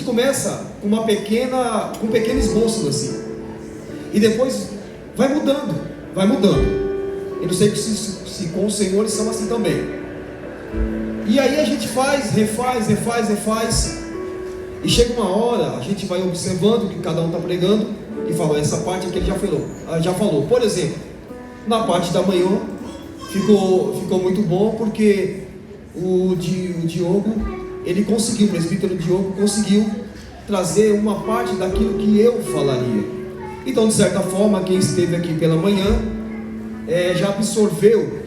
gente começa com com pequenos esboços assim, e depois vai mudando, vai mudando. Eu não sei se com os senhores são assim também. E aí a gente refaz, e chega uma hora, a gente vai observando o que cada um está pregando, e fala, essa parte aqui ele já falou. Por exemplo, na parte da manhã, ficou muito bom, porque o Diogo, o presbítero Diogo conseguiu trazer uma parte daquilo que eu falaria. Então, de certa forma, quem esteve aqui pela manhã, já absorveu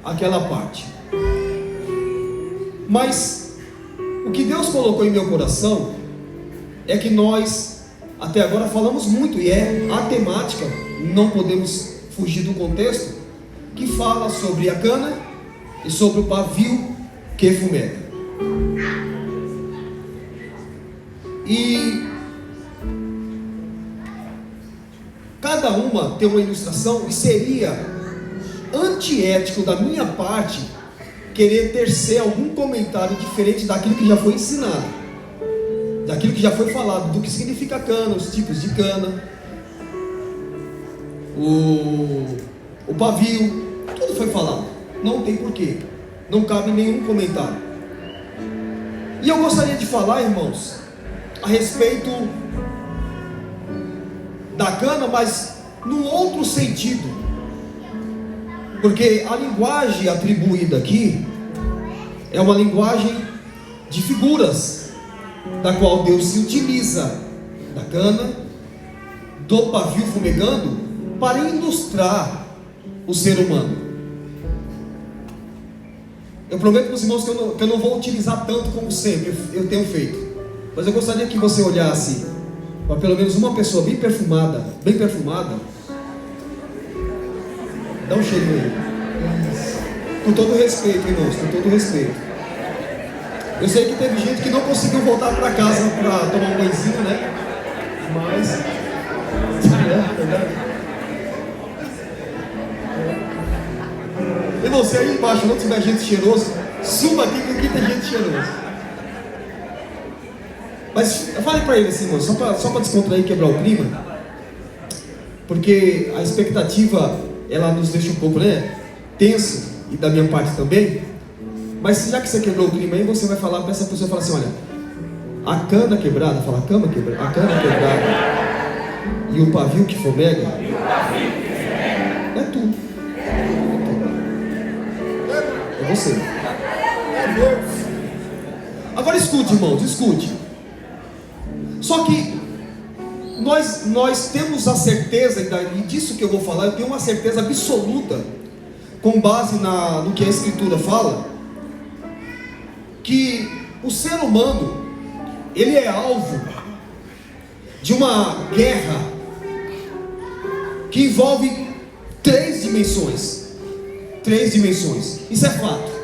aquela parte. Mas o que Deus colocou em meu coração é que nós até agora falamos muito, e a temática, não podemos fugir do contexto, que fala sobre a cana e sobre o pavio que fumega. E cada uma tem uma ilustração, e seria antiético da minha parte querer tecer algum comentário diferente daquilo que já foi ensinado, daquilo que já foi falado, do que significa cana, os tipos de cana, o pavio, tudo foi falado, não tem porquê, não cabe nenhum comentário. E eu gostaria de falar, irmãos, a respeito da cana, mas num outro sentido, porque a linguagem atribuída aqui é uma linguagem de figuras, da qual Deus se utiliza da cana, do pavio fumegando, para ilustrar o ser humano. Eu prometo para os irmãos que eu não vou utilizar tanto como sempre eu tenho feito, mas eu gostaria que você olhasse para pelo menos uma pessoa bem perfumada, dá um cheirinho aí. Com todo respeito, irmãos, com todo respeito. Eu sei que teve gente que não conseguiu voltar para casa para tomar um banhozinho, né? Mas irmão, se aí embaixo não tiver gente cheiroso, suba aqui que aqui tem gente cheirosa. Mas fale para ele assim, irmão, só para descontrair e quebrar o clima, porque a expectativa, ela nos deixa um pouco, né, tenso, e da minha parte também. Mas já que você quebrou o clima aí, você vai falar para essa pessoa, fala assim, olha, a cana quebrada, fala, a cana quebrada e o pavio que fumega é tudo. É você. Agora escute, irmãos, escute. Só que nós temos a certeza, e disso que eu vou falar, eu tenho uma certeza absoluta, com base no que a Escritura fala, que o ser humano, ele é alvo de uma guerra que envolve três dimensões. Isso é fato.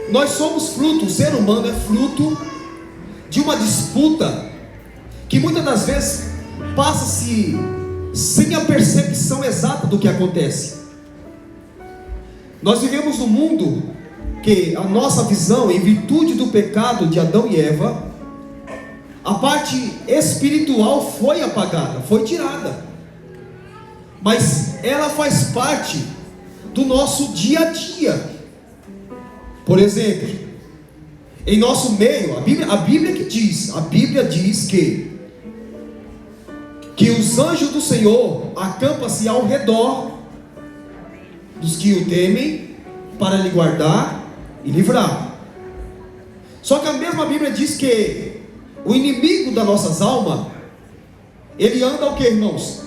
Nós somos fruto, o ser humano é fruto de uma disputa que muitas das vezes passa-se sem a percepção exata do que acontece. Nós vivemos num mundo que a nossa visão, em virtude do pecado de Adão e Eva, a parte espiritual foi apagada, foi tirada, mas ela faz parte do nosso dia a dia. Por exemplo, em nosso meio, a Bíblia diz que os anjos do Senhor acampam-se ao redor dos que o temem, para lhe guardar e livrar. Só que a mesma Bíblia diz que o inimigo das nossas almas, ele anda ao que, irmãos?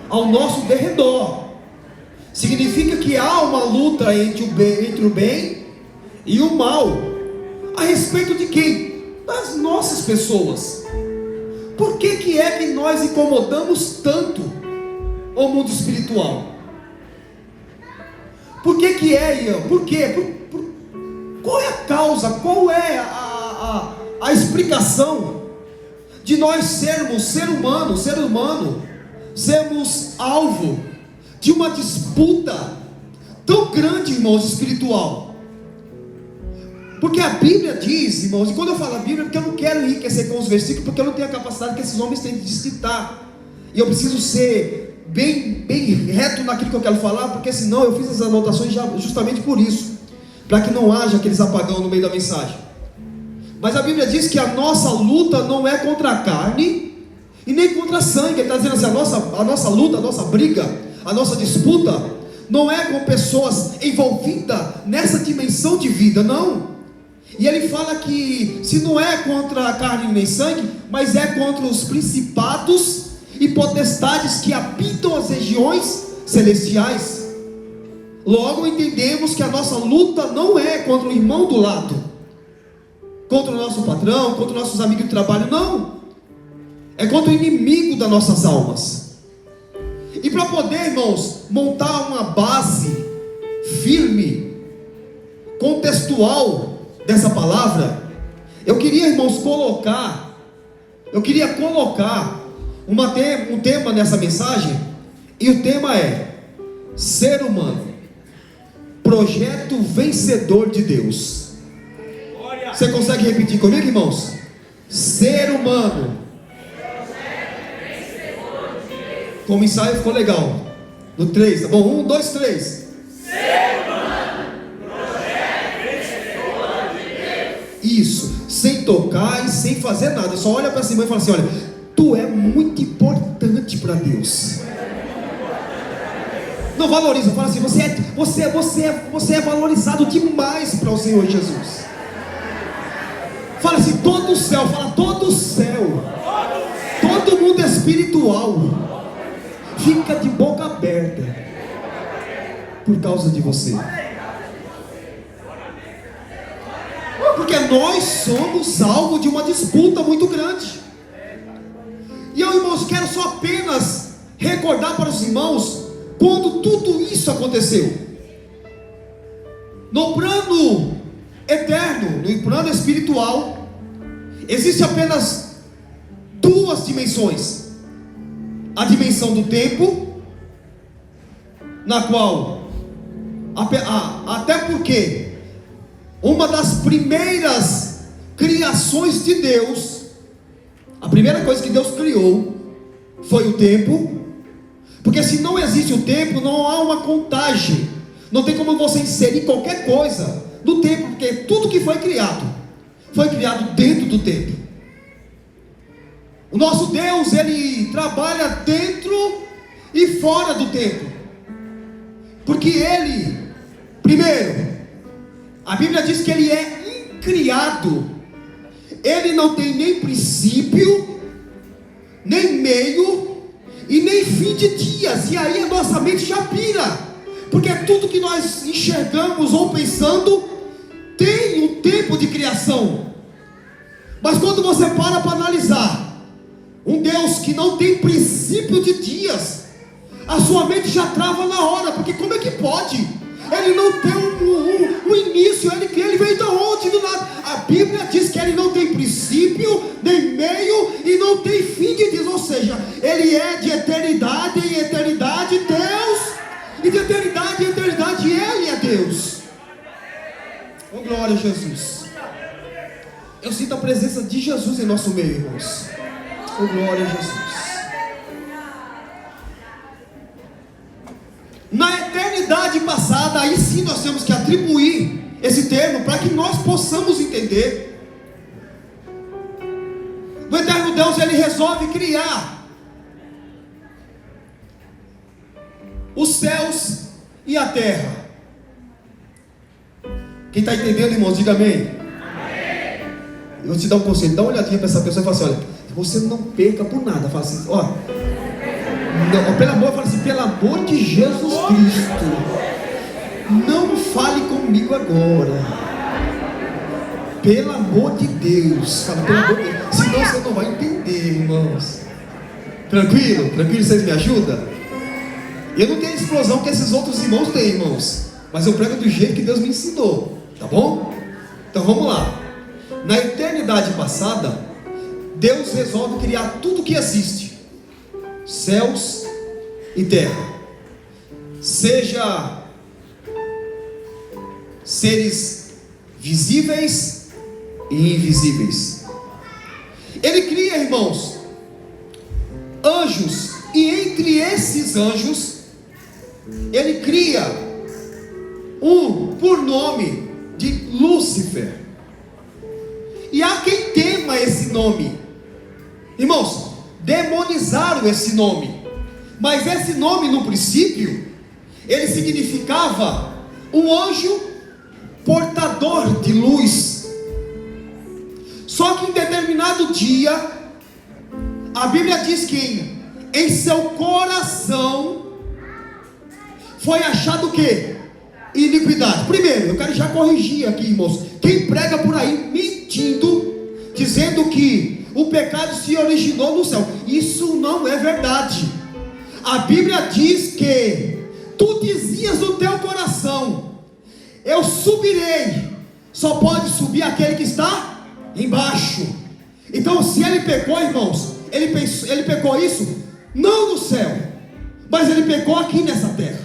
Ao nosso derredor. Significa que há uma luta entre o bem e o mal. A respeito de quem? Das nossas pessoas. Por que é que nós incomodamos tanto o mundo espiritual? Por que é, Ian? Por quê? Qual é a causa? Qual é a explicação de nós sermos ser humano, sermos alvo de uma disputa tão grande, irmãos, espiritual? Porque a Bíblia diz, irmãos, e quando eu falo a Bíblia, é porque eu não quero enriquecer com os versículos, porque eu não tenho a capacidade que esses homens têm de citar. E eu preciso ser bem reto naquilo que eu quero falar, porque senão eu fiz as anotações justamente por isso, para que não haja aqueles apagão no meio da mensagem. Mas a Bíblia diz que a nossa luta não é contra a carne e nem contra a sangue. Ele está dizendo assim, a nossa luta, a nossa briga, a nossa disputa não é com pessoas envolvidas nessa dimensão de vida, não. E ele fala que se não é contra a carne nem sangue, mas é contra os principados e potestades que habitam as regiões celestiais. Logo entendemos que a nossa luta não é contra o irmão do lado, contra o nosso patrão, contra os nossos amigos de trabalho, não. É contra o inimigo das nossas almas. E para poder, irmãos, montar uma base firme, contextual dessa palavra, eu queria, irmãos, colocar um tema nessa mensagem, e o tema é ser humano, projeto vencedor de Deus. Você consegue repetir comigo, irmãos? Ser humano. Como ensaio ficou legal. No 3, tá bom? 1, 2, 3. Ser humano, projeto vencedor de Deus. Isso, sem tocar e sem fazer nada. Só olha para cima e fala assim: olha, tu é muito importante para Deus. Não valoriza, fala assim: você é valorizado demais para o Senhor Jesus. Fala assim: todo o céu, fala todo o céu, todo mundo espiritual fica de boca aberta por causa de você. Porque nós somos alvo de uma disputa muito grande. E eu, irmãos, quero só apenas recordar para os irmãos quando tudo isso aconteceu. No plano eterno, no plano espiritual, existe apenas duas dimensões: a dimensão do tempo, na qual até porque uma das primeiras criações de Deus, a primeira coisa que Deus criou foi o tempo. Porque se não existe o tempo, não há uma contagem, não tem como você inserir qualquer coisa no tempo, porque tudo que foi criado dentro do tempo. O nosso Deus, Ele trabalha dentro e fora do tempo, porque Ele, primeiro, a Bíblia diz que Ele é incriado. Ele não tem nem princípio, nem meio e nem fim de dias. E aí a nossa mente já pira, porque tudo que nós enxergamos ou pensando tem um tempo de criação. Mas quando você para analisar um Deus que não tem princípio de dias, a sua mente já trava na hora, porque como é que pode? Ele não tem um início, ele veio de onde? Do nada. A Bíblia diz que ele não tem princípio, nem meio e não tem fim de dias. Ou seja, ele é de eternidade em eternidade Deus, e de eternidade em eternidade ele é Deus. Oh, glória a Jesus. Eu sinto a presença de Jesus em nosso meio, irmãos. Oh, glória a Jesus. Na eternidade passada, aí sim nós temos que atribuir esse termo para que nós possamos entender. O eterno Deus, Ele resolve criar os céus e a terra. Quem está entendendo, irmãos, diga amém. Amém. Eu vou te dar um conselho, dá uma olhadinha para essa pessoa e fala assim: olha, você não perca por nada. Fala assim, ó, não, pelo amor, fala assim, pelo amor de Jesus Cristo, não fale comigo agora. Pelo amor de Deus, fala, pelo amor de Deus, senão você não vai entender, irmãos. Tranquilo? Tranquilo, vocês me ajudam? Eu não tenho a explosão que esses outros irmãos têm, irmãos, mas eu prego do jeito que Deus me ensinou, tá bom? Então vamos lá. Na eternidade passada, Deus resolve criar tudo que existe, céus e terra, seja seres visíveis e invisíveis. Ele cria, irmãos, anjos, e entre esses anjos, ele cria um por nome de Lúcifer. E há quem tema esse nome. Irmãos, demonizaram esse nome. Mas esse nome, no princípio, ele significava um anjo portador de luz. Só que em determinado dia, a Bíblia diz que em seu coração foi achado o quê? Iniquidade. Primeiro, eu quero já corrigir aqui, irmãos. Quem prega por aí mentindo, dizendo que o pecado se originou no céu, isso não é verdade. A Bíblia diz que tu dizias no teu coração: eu subirei. Só pode subir aquele que está embaixo. Então, se ele pecou, irmãos, ele pecou isso não no céu, mas ele pecou aqui nessa terra.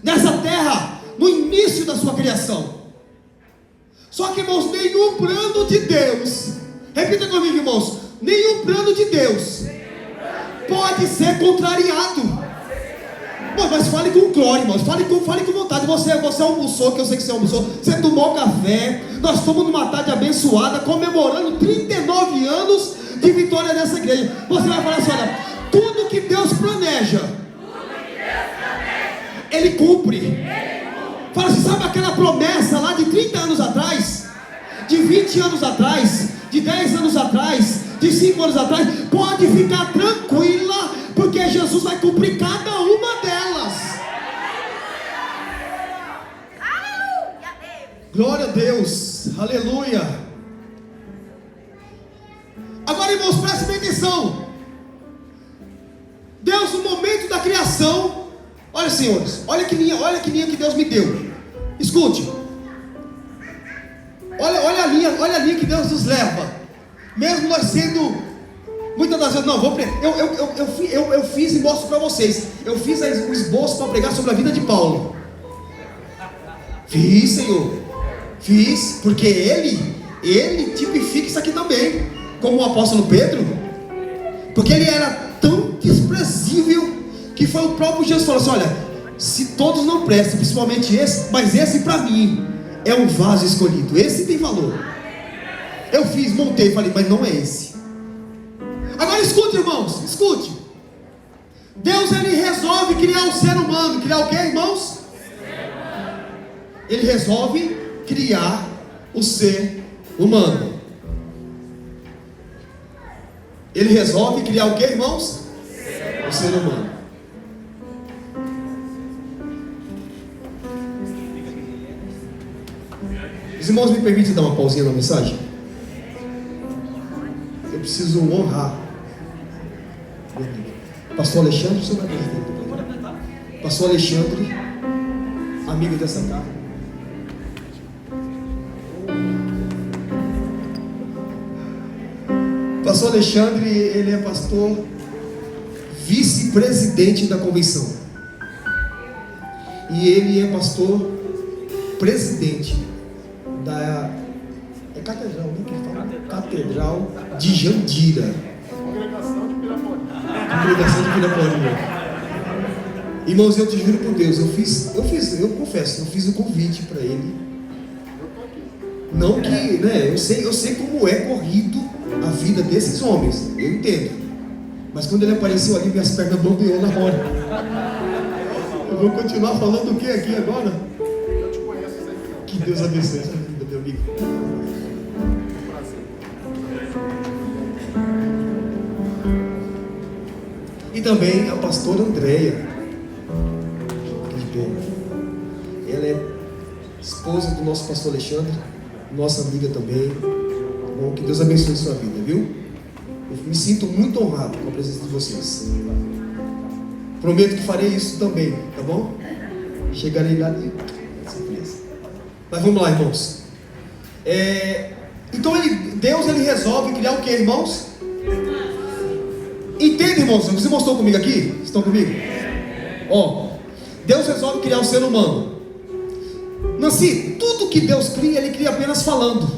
Nessa terra, no início da sua criação. Só que, irmãos, nenhum plano de Deus, repita comigo, irmãos, nenhum plano de Deus pode ser contrariado. Bom, mas fale com glória, irmãos, fale com vontade. Você almoçou, que eu sei que você almoçou, você tomou café, nós estamos numa tarde abençoada, comemorando 39 anos de vitória nessa igreja. Você vai falar assim: olha, tudo que Deus planeja, Ele cumpre. Fala assim, sabe aquela promessa lá de 30 anos atrás, de 20 anos atrás, de 10 anos atrás, de 5 anos atrás? Pode ficar tranquila, porque Jesus vai cumprir cada uma delas. Glória a Deus, aleluia. Agora, irmãos, prestem bem atenção. Deus, no momento da criação, olha, senhores, olha que linha que Deus me deu. Escute. Olha a linha que Deus nos leva. Mesmo nós sendo, muitas das vezes, não, eu fiz e mostro para vocês. Eu fiz o esboço para pregar sobre a vida de Paulo. Fiz, Senhor. Fiz, porque ele tipifica isso aqui também, como o apóstolo Pedro. Porque ele era tão desprezível que foi o próprio Jesus que falou assim: olha, se todos não prestam, principalmente esse, mas esse para mim é um vaso escolhido, esse tem valor. Eu fiz, montei, falei, mas não é esse. Agora escute, irmãos, escute. Deus, ele resolve criar o ser humano. Criar o que, irmãos? Ele resolve criar o ser humano. Ele resolve criar o que, irmãos? O ser humano. Os irmãos me permitem dar uma pausinha na mensagem? Eu preciso honrar Pastor Alexandre, o senhor vai presidente. Pastor Alexandre, amigo dessa casa. Pastor Alexandre, ele é pastor vice-presidente da convenção. E ele é pastor presidente da catedral, né, que fala? Catedral de Jandira. Congregação de Pirapora. Irmãos, eu te juro por Deus, eu confesso, eu fiz o convite para ele. Não que, né, eu sei como é corrido a vida desses homens, eu entendo. Mas quando ele apareceu ali, minhas pernas bombeou na hora. Eu vou continuar falando o que aqui agora? Eu te conheço, que Deus abençoe essa vida, meu amigo. E também a pastora Andréia, ela é esposa do nosso pastor Alexandre, nossa amiga também. Bom, que Deus abençoe sua vida, viu? Eu me sinto muito honrado com a presença de vocês. Prometo que farei isso também, tá bom? Chegarei lá de surpresa. Mas vamos lá, irmãos. Então Deus ele resolve criar o que, irmãos? Entende, irmãos? Você mostrou comigo aqui? Estão comigo? Ó, Deus resolve criar o ser humano. Nancy, tudo que Deus cria, Ele cria apenas falando.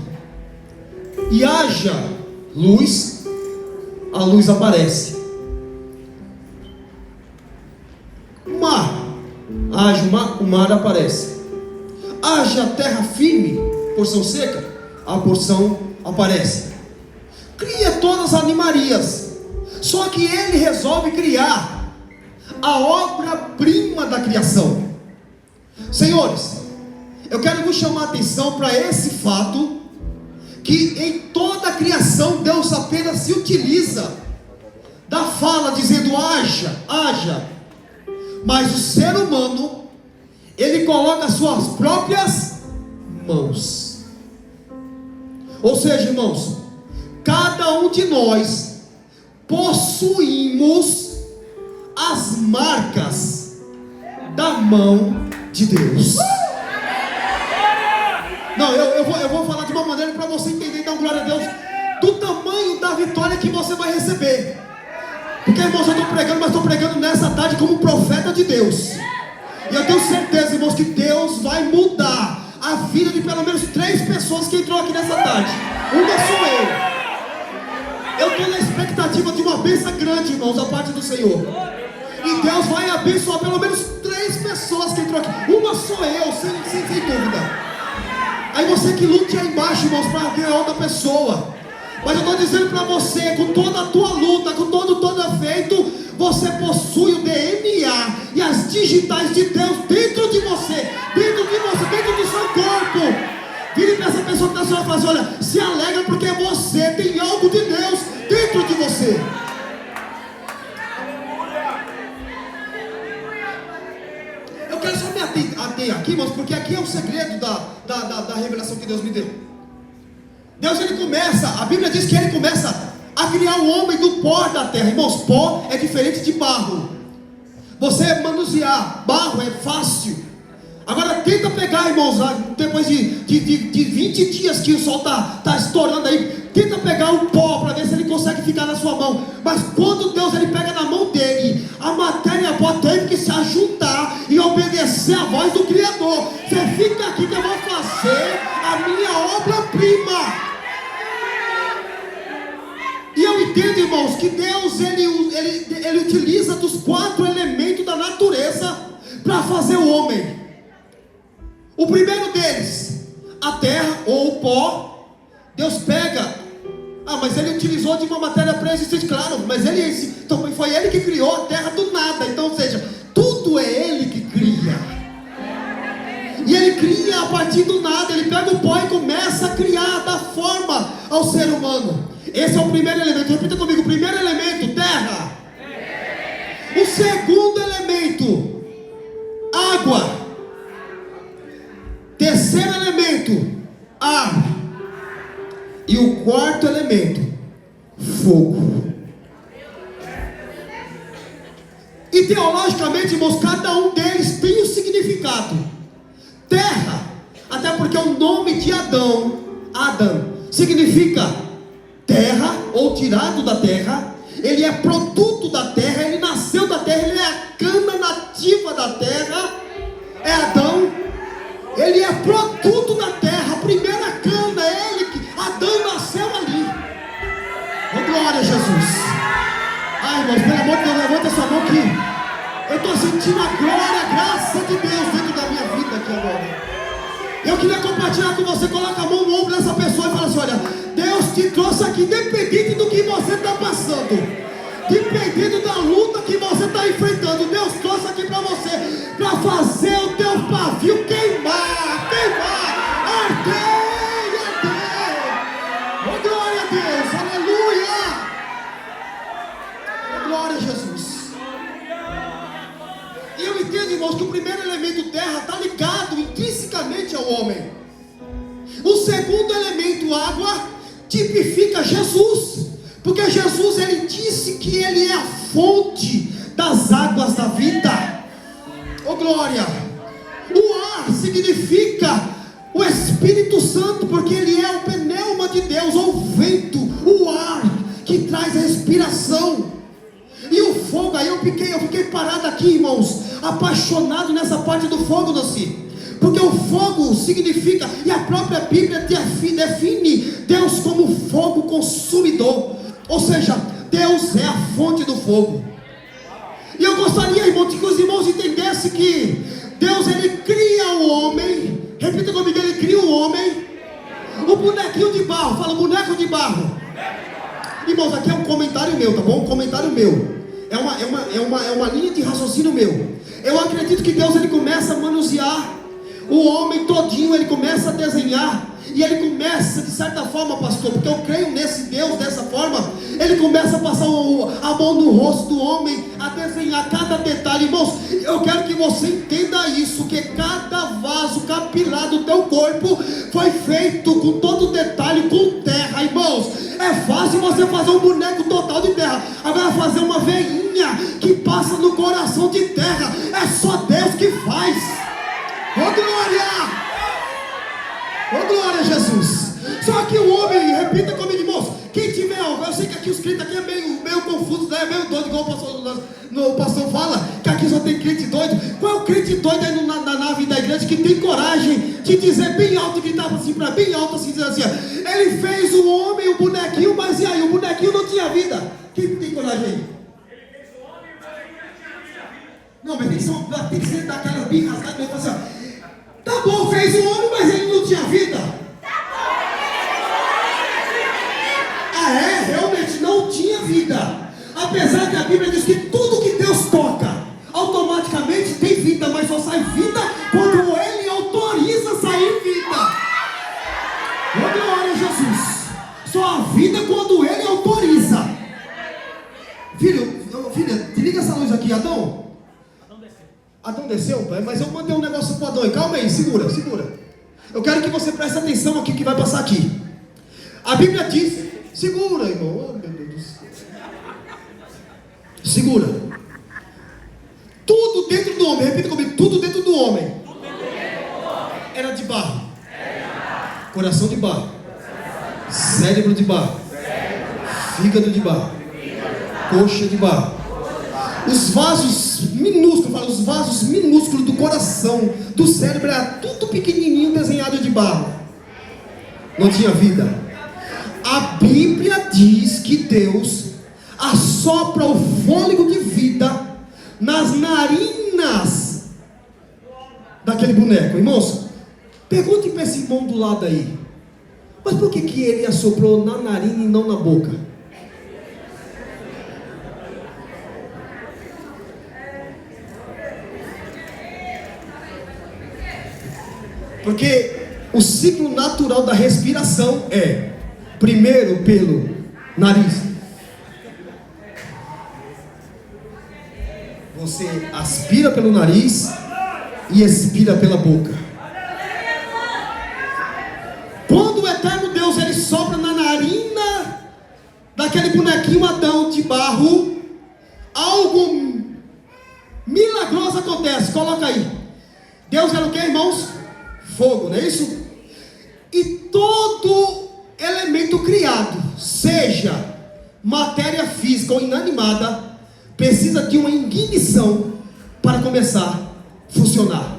E haja luz, a luz aparece. Mar, haja o mar aparece. Haja terra firme, porção seca, a porção aparece. Cria todas as animarias. Só que Ele resolve criar a obra-prima da criação. Senhores, eu quero vos chamar a atenção para esse fato, que em toda a criação Deus apenas se utiliza da fala, dizendo haja, haja. Mas o ser humano, ele coloca suas próprias mãos. Ou seja, irmãos, cada um de nós possuímos as marcas da mão de Deus. Não, eu vou falar de uma maneira para você entender, então glória a Deus, do tamanho da vitória que você vai receber. Porque, irmãos, eu estou pregando, mas estou pregando nessa tarde como profeta de Deus. E eu tenho certeza, irmãos, que Deus vai mudar a vida de pelo menos 3 pessoas que entrou aqui nessa tarde. Uma sou eu. Eu estou na expectativa de uma bênção grande, irmãos, da parte do Senhor. E Deus vai abençoar pelo menos 3 pessoas que entrou aqui. Uma sou eu, sem dúvida. Aí você que lute aí embaixo, irmãos, para ver a outra pessoa. Mas eu estou dizendo para você, com toda a tua luta, com todo efeito, você possui o DNA e as digitais de Deus dentro de você, dentro do seu corpo. Vire para essa pessoa que está só fazendo, olha, se alegra porque você tem algo de Deus dentro de você. Eu quero só me ater aqui, irmãos, porque aqui é o segredo da revelação que Deus me deu. Deus, ele começa, a Bíblia diz que ele começa a criar o homem do pó da terra. Irmãos, pó é diferente de barro. Você manusear barro é fácil. Agora tenta pegar, irmãos, depois de 20 dias que o sol está estourando aí, tenta pegar o pó para ver se ele consegue ficar na sua mão. Mas quando Deus ele pega na mão dele, a matéria pó teve que se ajuntar e obedecer a voz do Criador. Você fica aqui que eu vou fazer a minha obra-prima. E eu entendo, irmãos, que Deus ele utiliza dos 4 elementos da natureza para fazer o homem. O primeiro deles, a terra ou o pó. Deus pega, mas ele utilizou de uma matéria pré-existente, claro, mas então foi ele que criou a terra do nada. Então, ou seja, tudo é ele que cria. E ele cria a partir do nada. Ele pega o pó e começa a criar, dar forma ao ser humano. Esse é o primeiro elemento. Repita comigo: o primeiro elemento, terra. O segundo elemento, água. Terceiro elemento, ar. E o quarto elemento, fogo. E teologicamente, irmãos, cada um deles tem um significado. Terra, até porque o nome de Adão, significa terra ou tirado da terra. Ele é produto da terra, ele nasceu da terra, ele é a cana nativa da terra. É Adão. Ele é produto da terra, a primeira cana, Adão nasceu ali. Oh, glória a Jesus. Ai, irmãos, pelo amor de Deus, levanta sua mão aqui. Eu estou sentindo a glória, a graça de Deus dentro da minha vida aqui agora. Eu queria compartilhar com você. Coloca a mão no ombro dessa pessoa e fala assim: olha, Deus te trouxe aqui, independente do que você está passando, dependendo da luta que você está enfrentando, Deus trouxe aqui para você, para fazer o teu pavio queimar, arder. Oh, glória a Deus, aleluia. Oh, glória a Jesus. E eu entendo, irmãos, que o primeiro elemento terra está ligado intrinsecamente ao homem. O segundo elemento, água, tipifica Jesus. Porque Jesus, ele disse que ele é a fonte das águas da vida. Oh, glória. O ar significa o Espírito Santo, porque ele é o pneuma de Deus, ou o vento, o ar que traz a respiração. E o fogo, aí eu fiquei parado aqui, irmãos, apaixonado nessa parte do fogo, Nancy. Porque o fogo significa, e a própria Bíblia define Deus como fogo consumidor. Ou seja, Deus é a fonte do fogo. E eu gostaria, irmão, que os irmãos entendessem que Deus, ele cria o homem. Repita comigo, ele cria o homem. O bonequinho de barro, fala boneco de barro. Irmãos, aqui é um comentário meu, tá bom? Um comentário meu. É uma linha de raciocínio meu. Eu acredito que Deus, ele começa a manusear o homem todinho, ele começa a desenhar. E ele começa, de certa forma, pastor, porque eu creio nesse Deus dessa forma, ele começa a passar a mão no rosto do homem, a desenhar cada detalhe. Irmãos, eu quero que você entenda isso, que cada vaso capilar do teu corpo foi feito com todo detalhe, com terra. Irmãos, é fácil você fazer um boneco total de terra, agora fazer uma veinha que passa no coração de terra, é só Deus que faz. Ô glória! Oh, glória a Jesus. Só que o homem, repita comigo, irmãos. Quem tiver algo, eu sei que aqui os crentes aqui é meio confuso, né? É meio doido, igual o pastor fala, que aqui só tem crente doido. Qual é o crente doido aí na nave da igreja que tem coragem de dizer bem alto, gritar assim para bem alto, assim, dizer assim: ele fez o homem, o bonequinho, mas e aí? O bonequinho não tinha vida. Quem tem coragem aí? Não, mas tem que ser daquela bem rasgada, né? Assim, tá bom, fez o homem, mas ele não tinha vida. Ah, é? Realmente não tinha vida. Apesar que a Bíblia diz que tudo que Deus toca, automaticamente tem vida, mas só sai vida quando Ele autoriza sair vida. Glória a Jesus. Só a vida quando Ele autoriza. Filha, liga essa luz aqui, Adão. Adão desceu, pai, mas eu mandei um negócio para Adão. Calma aí, segura. Eu quero que você preste atenção aqui que vai passar aqui. A Bíblia diz, segura, irmão. Oh, meu Deus do céu. Segura. Tudo dentro do homem, repita comigo, tudo dentro do homem era de barro. Coração de barro. Cérebro de barro. Fígado de barro. Coxa de barro. Os vasos minúsculos, os vasos minúsculos do coração, do cérebro, era tudo pequenininho, desenhado de barro. Não tinha vida. A Bíblia diz que Deus assopra o fôlego de vida nas narinas daquele boneco. Irmãos, pergunte para esse irmão do lado aí: mas por que ele assoprou na narina e não na boca? Porque o ciclo natural da respiração é primeiro pelo nariz. Você aspira pelo nariz e expira pela boca. Quando o eterno Deus, ele sopra na narina daquele bonequinho Adão de barro, algo milagroso acontece. Coloca aí. Deus era o que, irmãos? Fogo, não é isso? E todo elemento criado, seja matéria física ou inanimada, precisa de uma ignição para começar a funcionar.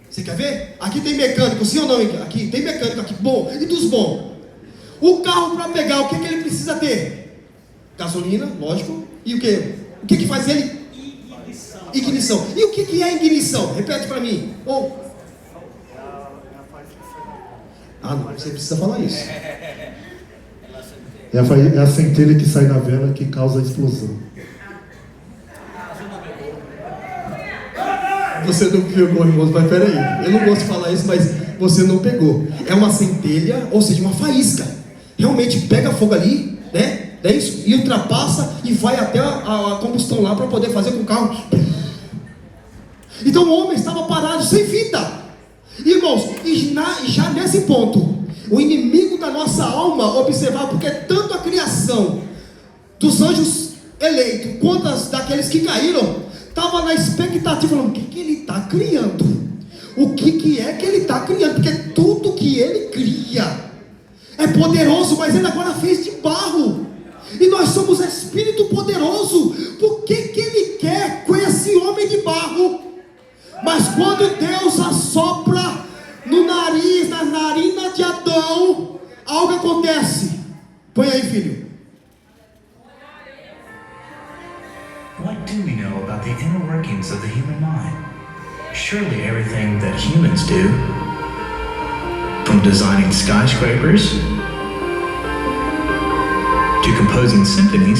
Você quer ver? Aqui tem mecânico, sim ou não? Aqui tem mecânico, aqui, bom, e dos bons. O carro para pegar, o que ele precisa ter? Gasolina, lógico. E o que? O que faz ele? Ignição. E o que é ignição? Repete para mim. Não, você precisa falar isso. É a centelha que sai na vela que causa a explosão. Você não pegou, irmão, mas peraí. Eu não gosto de falar isso, mas você não pegou. É uma centelha, ou seja, uma faísca. Realmente pega fogo ali, né? É isso? E ultrapassa e vai até a combustão lá para poder fazer com o carro. Então o homem estava parado sem vida. Irmãos, e já nesse ponto, o inimigo da nossa alma observava, porque tanto a criação dos anjos eleitos quanto as daqueles que caíram estava na expectativa, falando: o que ele está criando? O que é que ele está criando? Porque tudo que ele cria é poderoso, mas ele agora fez de barro. E nós somos espírito poderoso. Por que ele quer com esse homem de barro? Mas quando Deus assopra no nariz, na narina de Adão, algo acontece. Põe aí, filho. What do we know about the inner workings of the human mind? Surely everything that humans do, from designing skyscrapers to composing symphonies,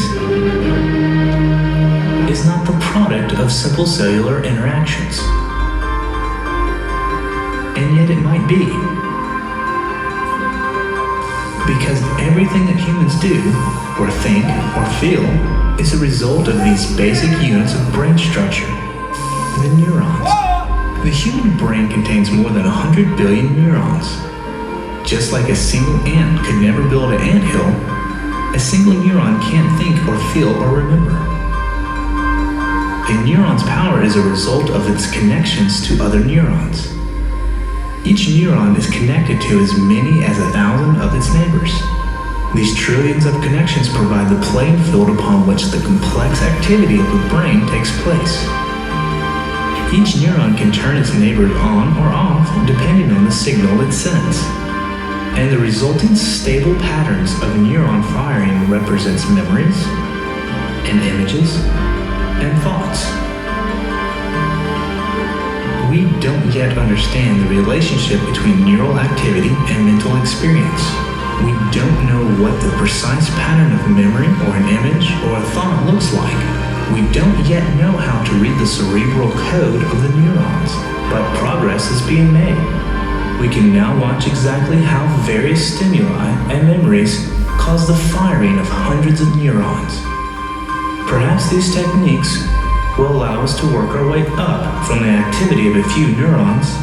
is not the product of simple cellular interactions. And yet it might be. Because everything that humans do, or think, or feel, is a result of these basic units of brain structure, the neurons. The human brain contains more than 100 billion neurons. Just like a single ant could never build an anthill, a single neuron can't think or feel or remember. A neuron's power is a result of its connections to other neurons. Each neuron is connected to as many as 1,000 of its neighbors. These trillions of connections provide the playing field upon which the complex activity of the brain takes place. Each neuron can turn its neighbors on or off depending on the signal it sends. And the resulting stable patterns of neuron firing represents memories and images and thoughts. We don't yet understand the relationship between neural activity and mental experience. We don't know what the precise pattern of memory or an image or a thought looks like. We don't yet know how to read the cerebral code of the neurons, but progress is being made. We can now watch exactly how various stimuli and memories cause the firing of hundreds of neurons. Perhaps these techniques will allow us to work our way up from the activity of a few neurons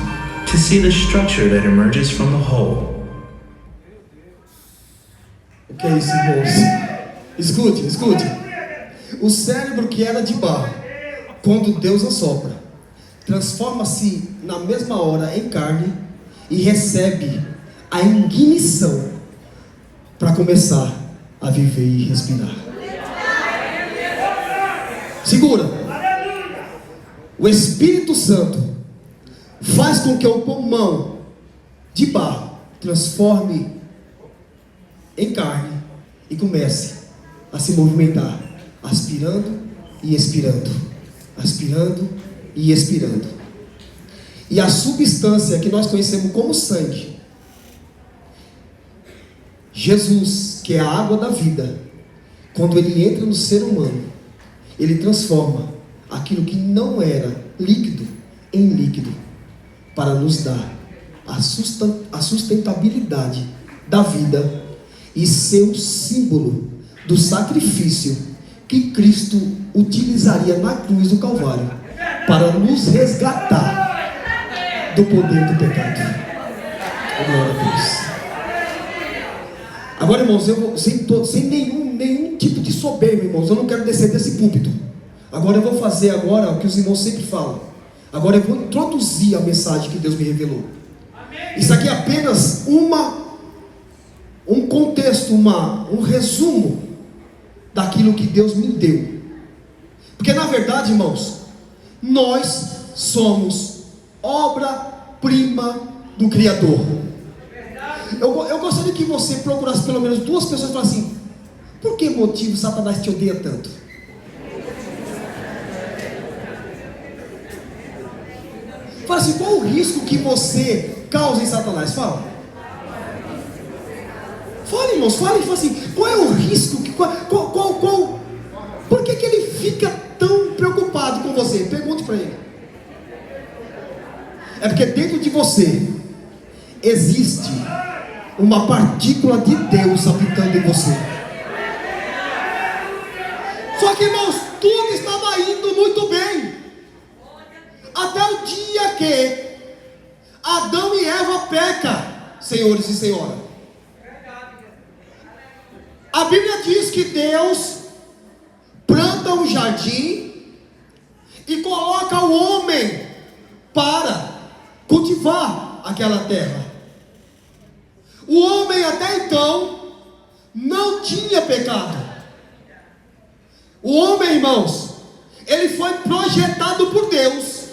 to see the structure that emerges from the whole. O que é isso, irmãos? Escute, escute. O cérebro que era de barro, quando Deus assopra, transforma-se na mesma hora em carne e recebe a ignição para começar a viver e respirar. Segura. O Espírito Santo faz com que o pulmão de barro transforme em carne e comece a se movimentar, aspirando e expirando, aspirando e expirando. E a substância que nós conhecemos como sangue, Jesus, que é a água da vida, quando ele entra no ser humano, ele transforma aquilo que não era líquido em líquido, para nos dar a sustentabilidade da vida e ser o símbolo do sacrifício que Cristo utilizaria na cruz do Calvário para nos resgatar do poder do pecado. Glória a Deus. Agora, irmãos, eu vou, sem nenhum tipo de soberba, irmãos, eu não quero descer desse púlpito. Agora eu vou fazer agora o que os irmãos sempre falam. Agora eu vou introduzir a mensagem que Deus me revelou. Isso aqui é apenas um contexto, um resumo daquilo que Deus me deu. Porque na verdade, irmãos, nós somos obra-prima do Criador. Eu gostaria que você procurasse pelo menos duas pessoas e falasse assim: por que motivo Satanás te odeia tanto? Fala assim, qual o risco que você causa em Satanás? Fala. Fala, irmãos, fala assim, qual é o risco? Por que ele fica tão preocupado com você? Pergunte para ele. É porque dentro de você existe uma partícula de Deus habitando em você. Só que, irmãos, tudo estava indo muito bem, até o dia que Adão e Eva pecam, senhores e senhoras. A Bíblia diz que Deus planta um jardim e coloca o homem para cultivar aquela terra. O homem até então não tinha pecado. O homem, irmãos, ele foi projetado por Deus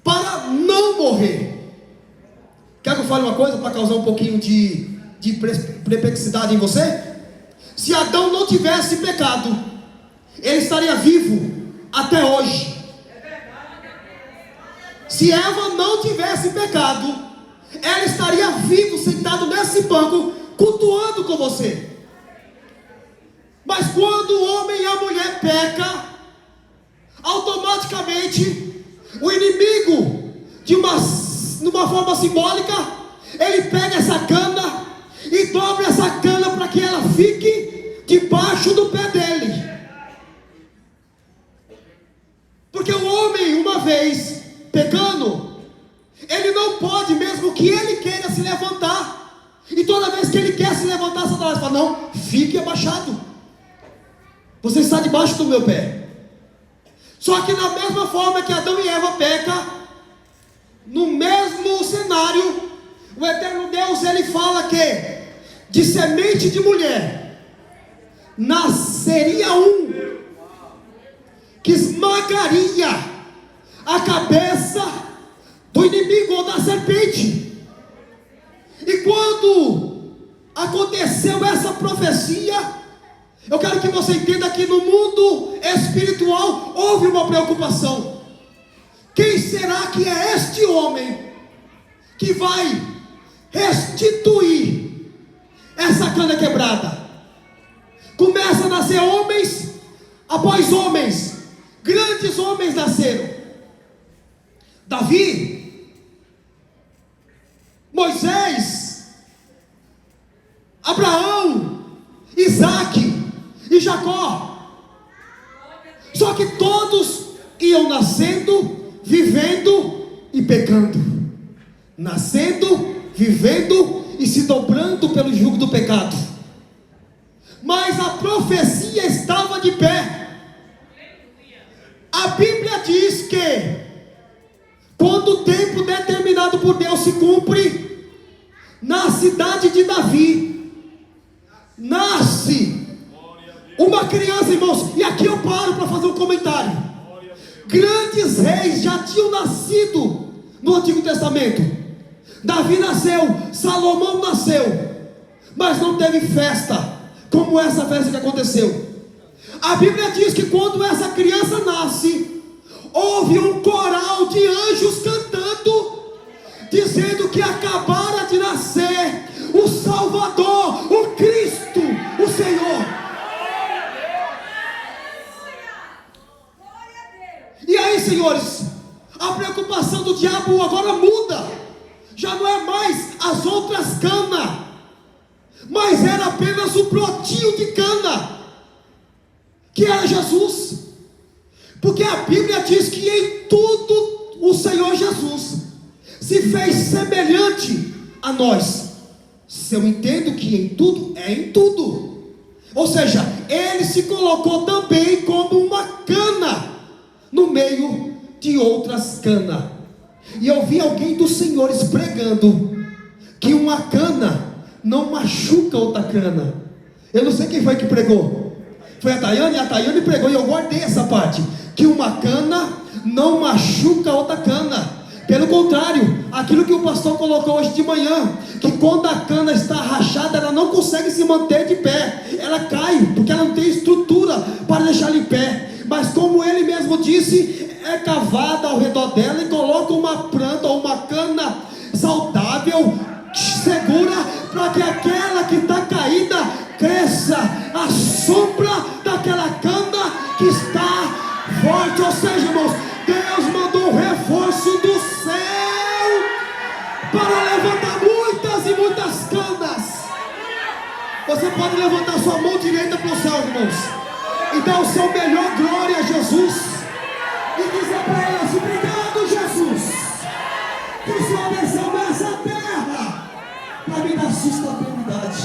para não morrer. Quer que eu fale uma coisa para causar um pouquinho de perplexidade em você? Se Adão não tivesse pecado, ele estaria vivo até hoje. Se Eva não tivesse pecado, ela estaria viva, sentado nesse banco, cultuando com você. Mas quando o homem e a mulher pecam, automaticamente o inimigo, de uma forma simbólica, ele pega essa cana e dobra essa cana para que ela fique debaixo do pé dele. Porque o homem, uma vez pecando, ele não pode, mesmo que ele queira se levantar, e toda vez que ele quer se levantar, Satanás fala: não, fique abaixado, você está debaixo do meu pé. Só que na mesma forma que Adão e Eva pecam, no mesmo cenário, o eterno Deus, ele fala que de semente de mulher nasceria um que esmagaria a cabeça do inimigo ou da serpente. E quando aconteceu essa profecia, eu quero que você entenda que no mundo espiritual houve uma preocupação. Quem será que é este homem que vai restituir essa cana quebrada? Começa a nascer homens após homens, grandes homens nasceram. Davi, Moisés, Abraão, Isaac e Jacó. Só que todos iam nascendo, vivendo e pecando, nascendo, vivendo e se dobrando pelo jugo do pecado. Mas a profecia estava de pé. A Bíblia diz que quando o tempo determinado por Deus se cumpre, na cidade de Davi nasce uma criança, irmãos. E aqui eu paro para fazer um comentário. Grandes reis já tinham nascido no Antigo Testamento. Davi nasceu, Salomão nasceu, mas não teve festa como essa festa que aconteceu. A Bíblia diz que quando essa criança nasce, houve um coral de anjos cantando, dizendo que acabara de nascer o Salvador, o Cristo, o Senhor. E aí, senhores, a preocupação do diabo agora muda. Já não é mais as outras canas, mas era apenas o brotinho de cana, que era Jesus. Porque a Bíblia diz que em tudo o Senhor Jesus se fez semelhante a nós. Se eu entendo que em tudo, é em tudo. Ou seja, ele se colocou também como uma cana no meio de outras canas. E eu vi alguém dos senhores pregando que uma cana não machuca outra cana. Eu não sei quem foi que pregou. Foi a Tayane pregou, e eu guardei essa parte, que uma cana não machuca outra cana. Pelo contrário, aquilo que o pastor colocou hoje de manhã, que quando a cana está rachada, ela não consegue se manter de pé, ela cai, porque ela não tem estrutura para deixar ela em pé. Mas como ele mesmo disse, é cavada ao redor dela e coloca uma planta ou uma cana saudável, segura, para que aquela que está caída cresça à sombra daquela cana que está forte. Ou seja, irmãos, Deus mandou um reforço do céu para levantar muitas e muitas canas. Você pode levantar sua mão direita para o céu, irmãos, e dar o seu melhor glória a Jesus, e dizer para ele assim: obrigado, Jesus, que o Senhor desceu nessa terra para me dar sustentabilidade.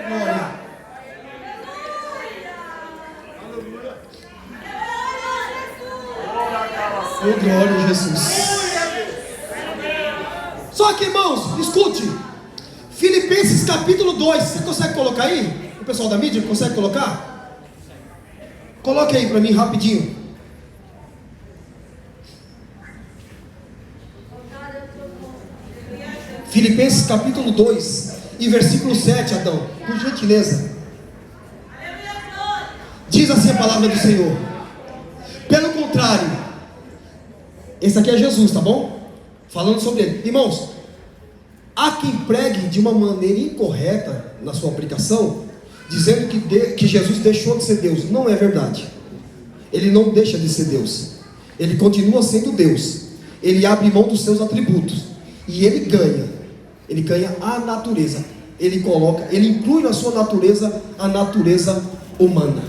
Glória. Oh, glória a Jesus. Só que, irmãos, escute, Filipenses capítulo 2, você consegue colocar aí? O pessoal da mídia consegue colocar? Coloque aí para mim rapidinho. Filipenses capítulo 2 e versículo 7, Adão, por gentileza. Diz assim a palavra do Senhor: pelo contrário, esse aqui é Jesus, tá bom? Falando sobre ele. Irmãos, há quem pregue de uma maneira incorreta na sua aplicação, dizendo que Jesus deixou de ser Deus. Não é verdade. Ele não deixa de ser Deus. Ele continua sendo Deus. Ele abre mão dos seus atributos. E ele ganha a natureza. Ele inclui na sua natureza a natureza humana.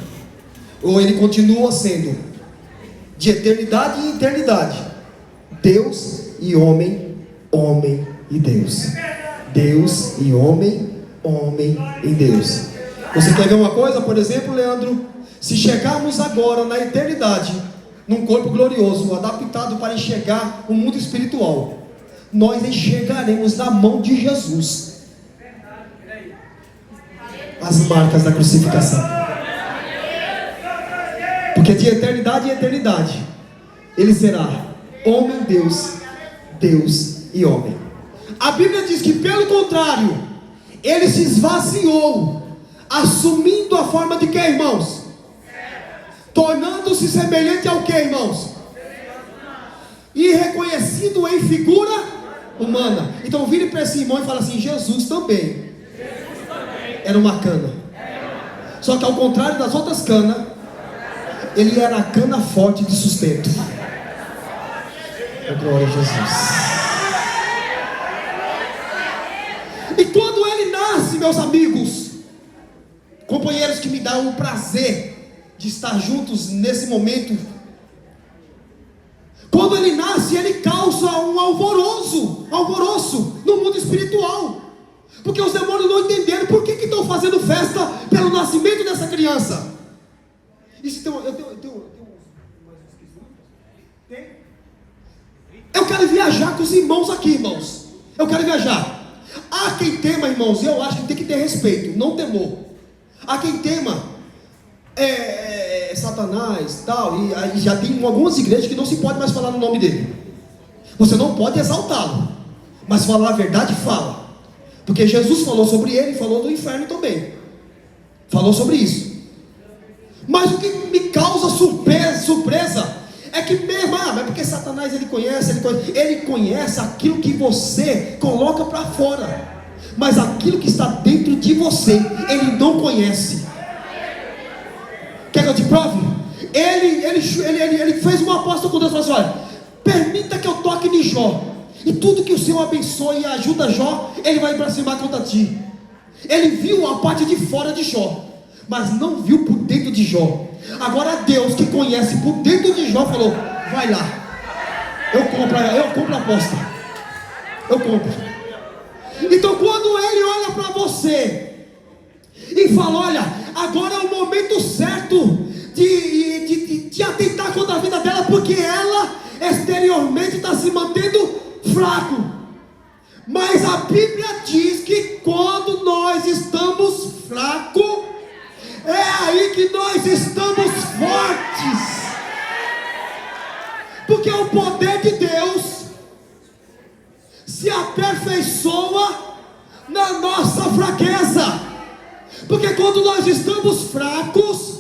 Ou ele continua sendo de eternidade em eternidade, Deus e homem, homem e Deus. Deus e homem, homem e Deus. Você quer ver uma coisa? Por exemplo, Leandro, se chegarmos agora na eternidade, num corpo glorioso, adaptado para enxergar o mundo espiritual, nós enxergaremos na mão de Jesus as marcas da crucificação. Porque de eternidade em eternidade ele será homem, Deus, Deus e homem. A Bíblia diz que, pelo contrário, ele se esvaziou, assumindo a forma de quê, irmãos? Tornando-se semelhante ao quê, irmãos? E reconhecido em figura humana. Então vire para esse irmão e fala assim: Jesus também era uma cana. Só que ao contrário das outras canas, ele era a cana forte de sustento. Glória a Jesus. E quando ele nasce, meus amigos, companheiros que me dão o prazer de estar juntos nesse momento, quando ele nasce, ele causa um alvoroço no mundo espiritual, porque os demônios não entenderam por que estão fazendo festa pelo nascimento dessa criança. Eu quero viajar com os irmãos aqui, irmãos. Eu quero viajar. Há quem tema, irmãos, eu acho que tem que ter respeito, não temor. Há quem tema Satanás, tal, e aí já tem algumas igrejas que não se pode mais falar no nome dele. Você não pode exaltá-lo, mas falar a verdade, fala. Porque Jesus falou sobre ele e falou do inferno também. Falou sobre isso. Mas o que me causa surpresa é que mesmo, mas porque Satanás ele conhece aquilo que você coloca para fora, mas aquilo que está dentro de você, ele não conhece. Quer que eu te prove? Ele fez uma aposta com Deus, falou assim: olha, permita que eu toque em Jó, e tudo que o Senhor abençoe e ajuda Jó, ele vai aproximar contra ti. Ele viu a parte de fora de Jó, mas não viu por dentro de Jó. Agora Deus, que conhece por dentro de Jó, falou: vai lá, eu compro a aposta, eu compro. Então quando ele olha para você e fala: olha, agora é o momento certo de atentar contra a vida dela, porque ela exteriormente está se mantendo fraco. Mas a Bíblia diz que quando nós estamos fracos, é aí que nós estamos fortes. Porque o poder de Deus se aperfeiçoa na nossa fraqueza. Porque quando nós estamos fracos,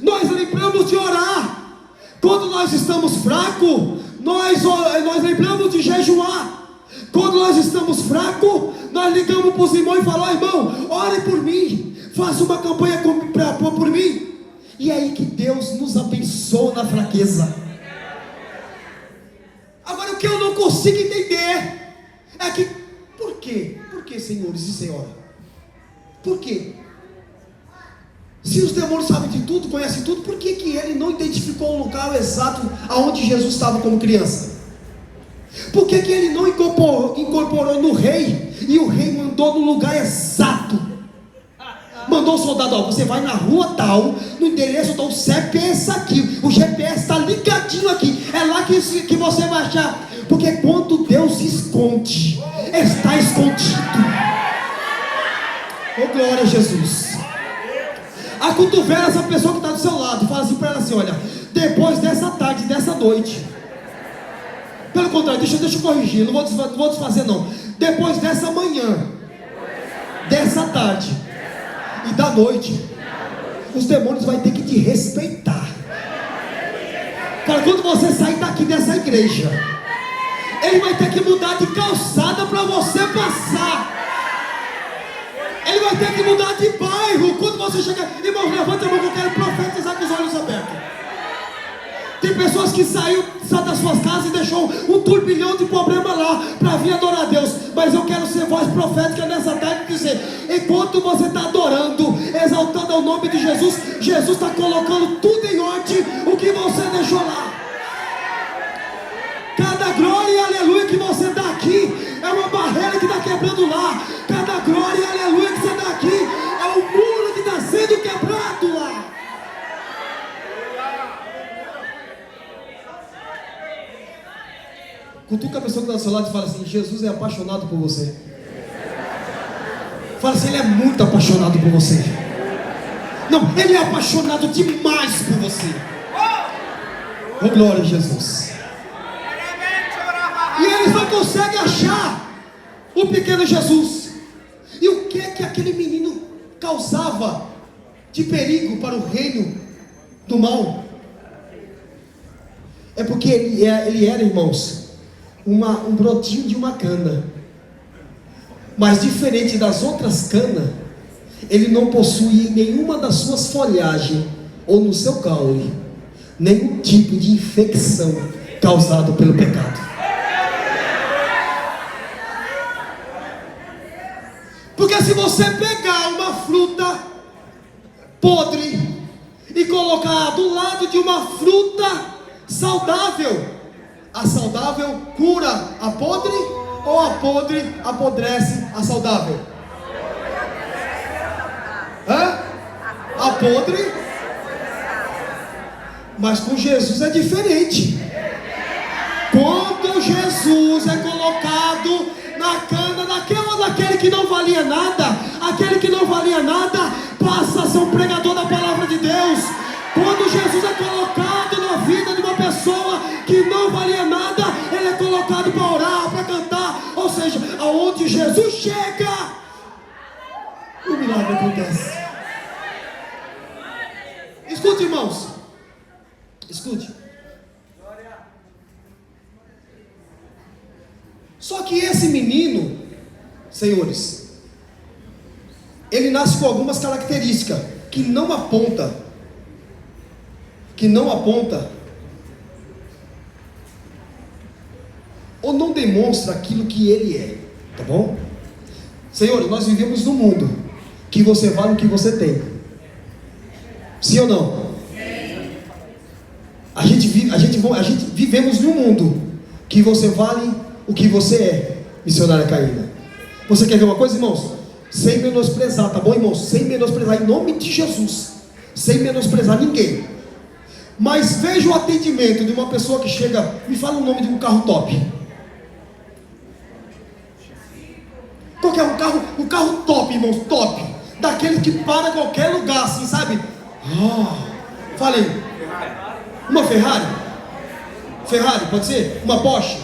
nós lembramos de orar. Quando nós estamos fracos, nós lembramos de jejuar. Quando nós estamos fracos, nós ligamos para os irmãos e falamos: irmão, ore por mim, faça uma campanha por mim. E é aí que Deus nos abençoa na fraqueza. Agora, o que eu não consigo entender é que, por quê? Por que, senhores e senhora? Por quê? Se os demônios sabem de tudo, conhecem tudo, por que ele não identificou o local exato aonde Jesus estava como criança? Por que ele não incorporou no rei, e o rei mandou no lugar exato? Mandou o soldado: ó, você vai na rua tal, no endereço tal, o CPS aqui, o GPS está ligadinho aqui, é lá que você vai achar. Porque quando Deus esconde, está escondido. Oh, glória a Jesus. Acotovela essa pessoa que está do seu lado, fala assim para ela assim: olha, depois dessa tarde, dessa noite, pelo contrário, deixa eu corrigir, não vou desfazer não. depois dessa manhã, dessa tarde e da noite, os demônios vão ter que te respeitar. Para quando você sair daqui dessa igreja, ele vai ter que mudar de calçada para você passar. Ele vai ter que mudar de bairro. Quando você chegar, irmãos, levanta a mão que eu quero profetizar com os olhos abertos. Tem pessoas que saíram das suas casas e deixou um turbilhão de problema lá para vir adorar a Deus. Mas eu quero ser voz profética nessa tarde e dizer: enquanto você está adorando, exaltando o nome de Jesus, Jesus está colocando tudo em ordem, o que você deixou lá. Cada glória e aleluia que você dá aqui é uma barreira que está quebrando lá. Cada glória e aleluia que você dá aqui é um muro que está sendo quebrado lá. Cutuca a pessoa que está do seu lado e fala assim: Jesus é apaixonado por você. Fala assim: ele é muito apaixonado por você. Não, ele é apaixonado demais por você. Oh, glória a Jesus. E eles não conseguem achar o pequeno Jesus. E o que é que aquele menino causava de perigo para o reino do mal? É porque ele era, irmãos, um brotinho de uma cana. Mas diferente das outras canas, ele não possui em nenhuma das suas folhagens ou no seu caule nenhum tipo de infecção causado pelo pecado. Porque se você pegar uma fruta podre e colocar do lado de uma fruta saudável, a saudável cura a podre ou a podre apodrece a saudável? Hã? A podre? Mas com Jesus é diferente. Quando Jesus é colocado na cana daquele que não valia nada, aquele que não valia nada passa a ser um pregador da palavra de Deus. Quando Jesus é colocado na vida de uma pessoa que não valia nada, ele é colocado para orar, para cantar. Ou seja, aonde Jesus chega, o milagre acontece. Escute, irmãos, escute. Só que esse menino, senhores, ele nasce com algumas características que não aponta ou não demonstra aquilo que ele é, tá bom? Senhores, nós vivemos num mundo que você vale o que você tem. Sim ou não? Sim. A gente vivemos num mundo que você vale o que você é, missionária Caína. Você quer ver uma coisa, irmãos? Sem menosprezar, tá bom, irmãos? Sem menosprezar, em nome de Jesus, sem menosprezar ninguém. Mas veja o atendimento de uma pessoa que chega, me fala o nome de um carro top. Qual que é um carro top, irmãos, top, daquele que para em qualquer lugar, assim, sabe? Falei, uma Ferrari, pode ser? Uma Porsche.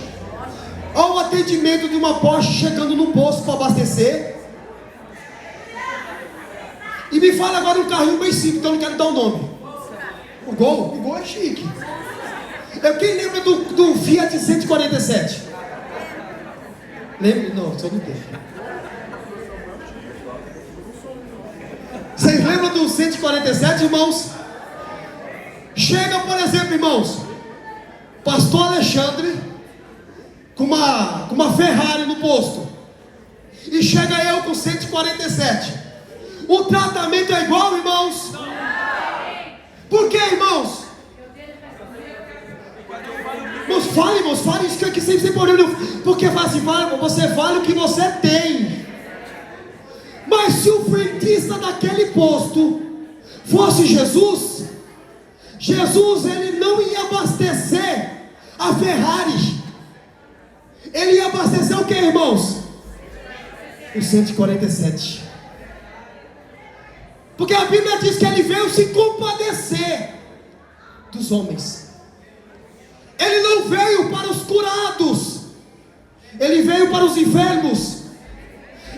Olha o atendimento de uma Porsche chegando no posto para abastecer. E me fala agora um carrinho bem simples, então eu não quero dar o nome. O Gol é chique. Quem lembra do Fiat 147? Lembra? Não, só não tem. Vocês lembram do 147, irmãos? Chega, por exemplo, irmãos, pastor Alexandre com uma Ferrari no posto, e chega eu com 147. O tratamento é igual, irmãos? Por que, irmãos? Irmãos, fale isso aqui sem problema. Porque assim, você vale o que você tem. Mas se o frentista daquele posto fosse Jesus, ele não ia abastecer a Ferrari. Ele ia abastecer o que, irmãos? O 147. Porque a Bíblia diz que ele veio se compadecer dos homens. Ele não veio para os curados. Ele veio para os enfermos.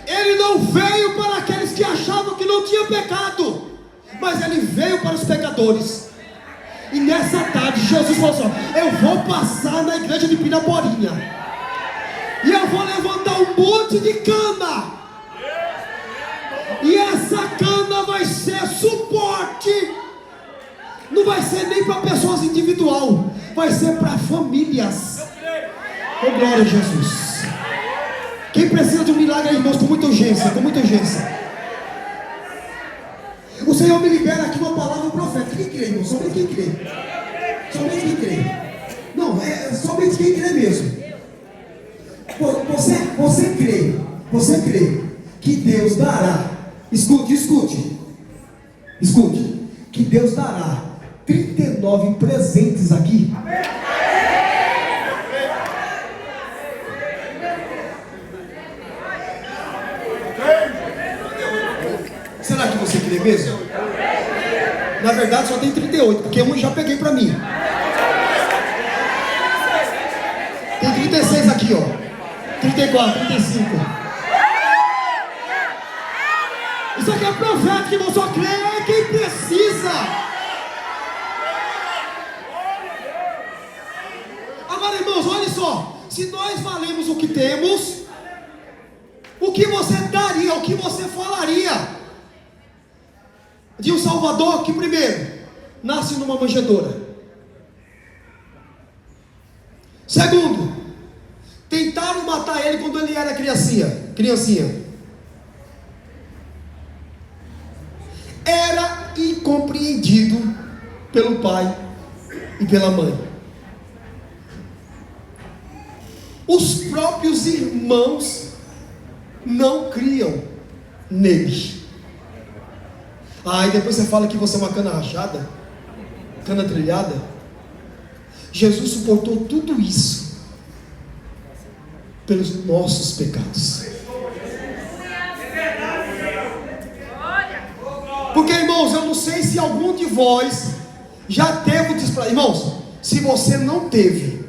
Ele não veio para aqueles que achavam que não tinha pecado, mas Ele veio para os pecadores. E nessa tarde Jesus falou assim: eu vou passar na igreja de Piraporinha e eu vou levantar um monte de cana, e essa cana vai ser suporte. Não vai ser nem para pessoas individual, vai ser para famílias. Oh, glória a Jesus. Quem precisa de um milagre, irmãos, com muita urgência, com muita urgência. O Senhor me libera aqui uma palavra profética. Quem crê, irmão? Somente quem crê. Somente quem crê. Não, é somente quem crê mesmo. Você crê que Deus dará. Escute. Que Deus dará 39 presentes aqui. Será que você crê mesmo? Na verdade só tem 38, porque um já peguei para mim. Tem 36 aqui, ó. 34, 35. Isso aqui é profético, irmão. Só crê quem precisa. Agora, irmãos, olha só. Se nós valemos o que temos, o que você daria, o que você falaria de um Salvador que primeiro nasce numa manjedoura? Segundo, tentaram matar ele quando ele era criancinha. Era incompreendido pelo pai e pela mãe. Os próprios irmãos não criam nele. E depois você fala que você é uma cana rachada, cana trilhada. Jesus suportou tudo isso pelos nossos pecados. Porque, irmãos, eu não sei se algum de vós já teve o desprazer. Irmãos, se você não teve,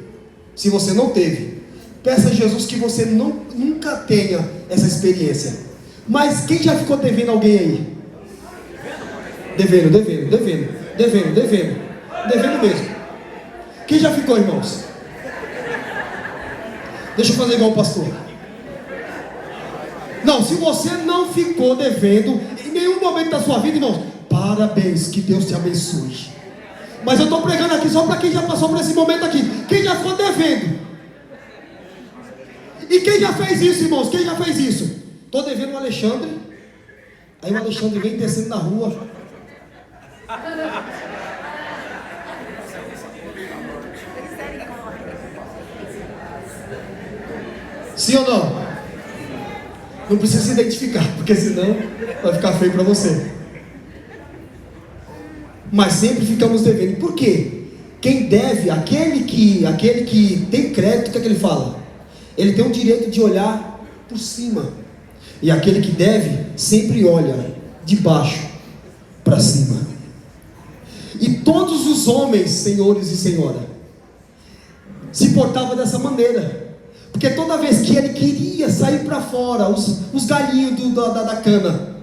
peça a Jesus que você nunca tenha essa experiência. Mas quem já ficou devendo alguém aí? Devendo mesmo. Quem já ficou, irmãos? Deixa eu fazer igual o pastor. Não, se você não ficou devendo em nenhum momento da sua vida, irmãos, parabéns, que Deus te abençoe. Mas eu estou pregando aqui só para quem já passou por esse momento aqui. Quem já ficou devendo? E quem já fez isso, irmãos? Quem já fez isso? Estou devendo o Alexandre. Aí o Alexandre vem descendo na rua. Sim ou não? Não precisa se identificar, porque senão vai ficar feio para você. Mas sempre ficamos devendo. Por quê? Quem deve, aquele que tem crédito, o que é que ele fala? Ele tem o direito de olhar por cima. E aquele que deve sempre olha de baixo para cima. E todos os homens, senhores e senhora, se portavam dessa maneira. Porque toda vez que ele queria sair para fora, os galinhos da cana,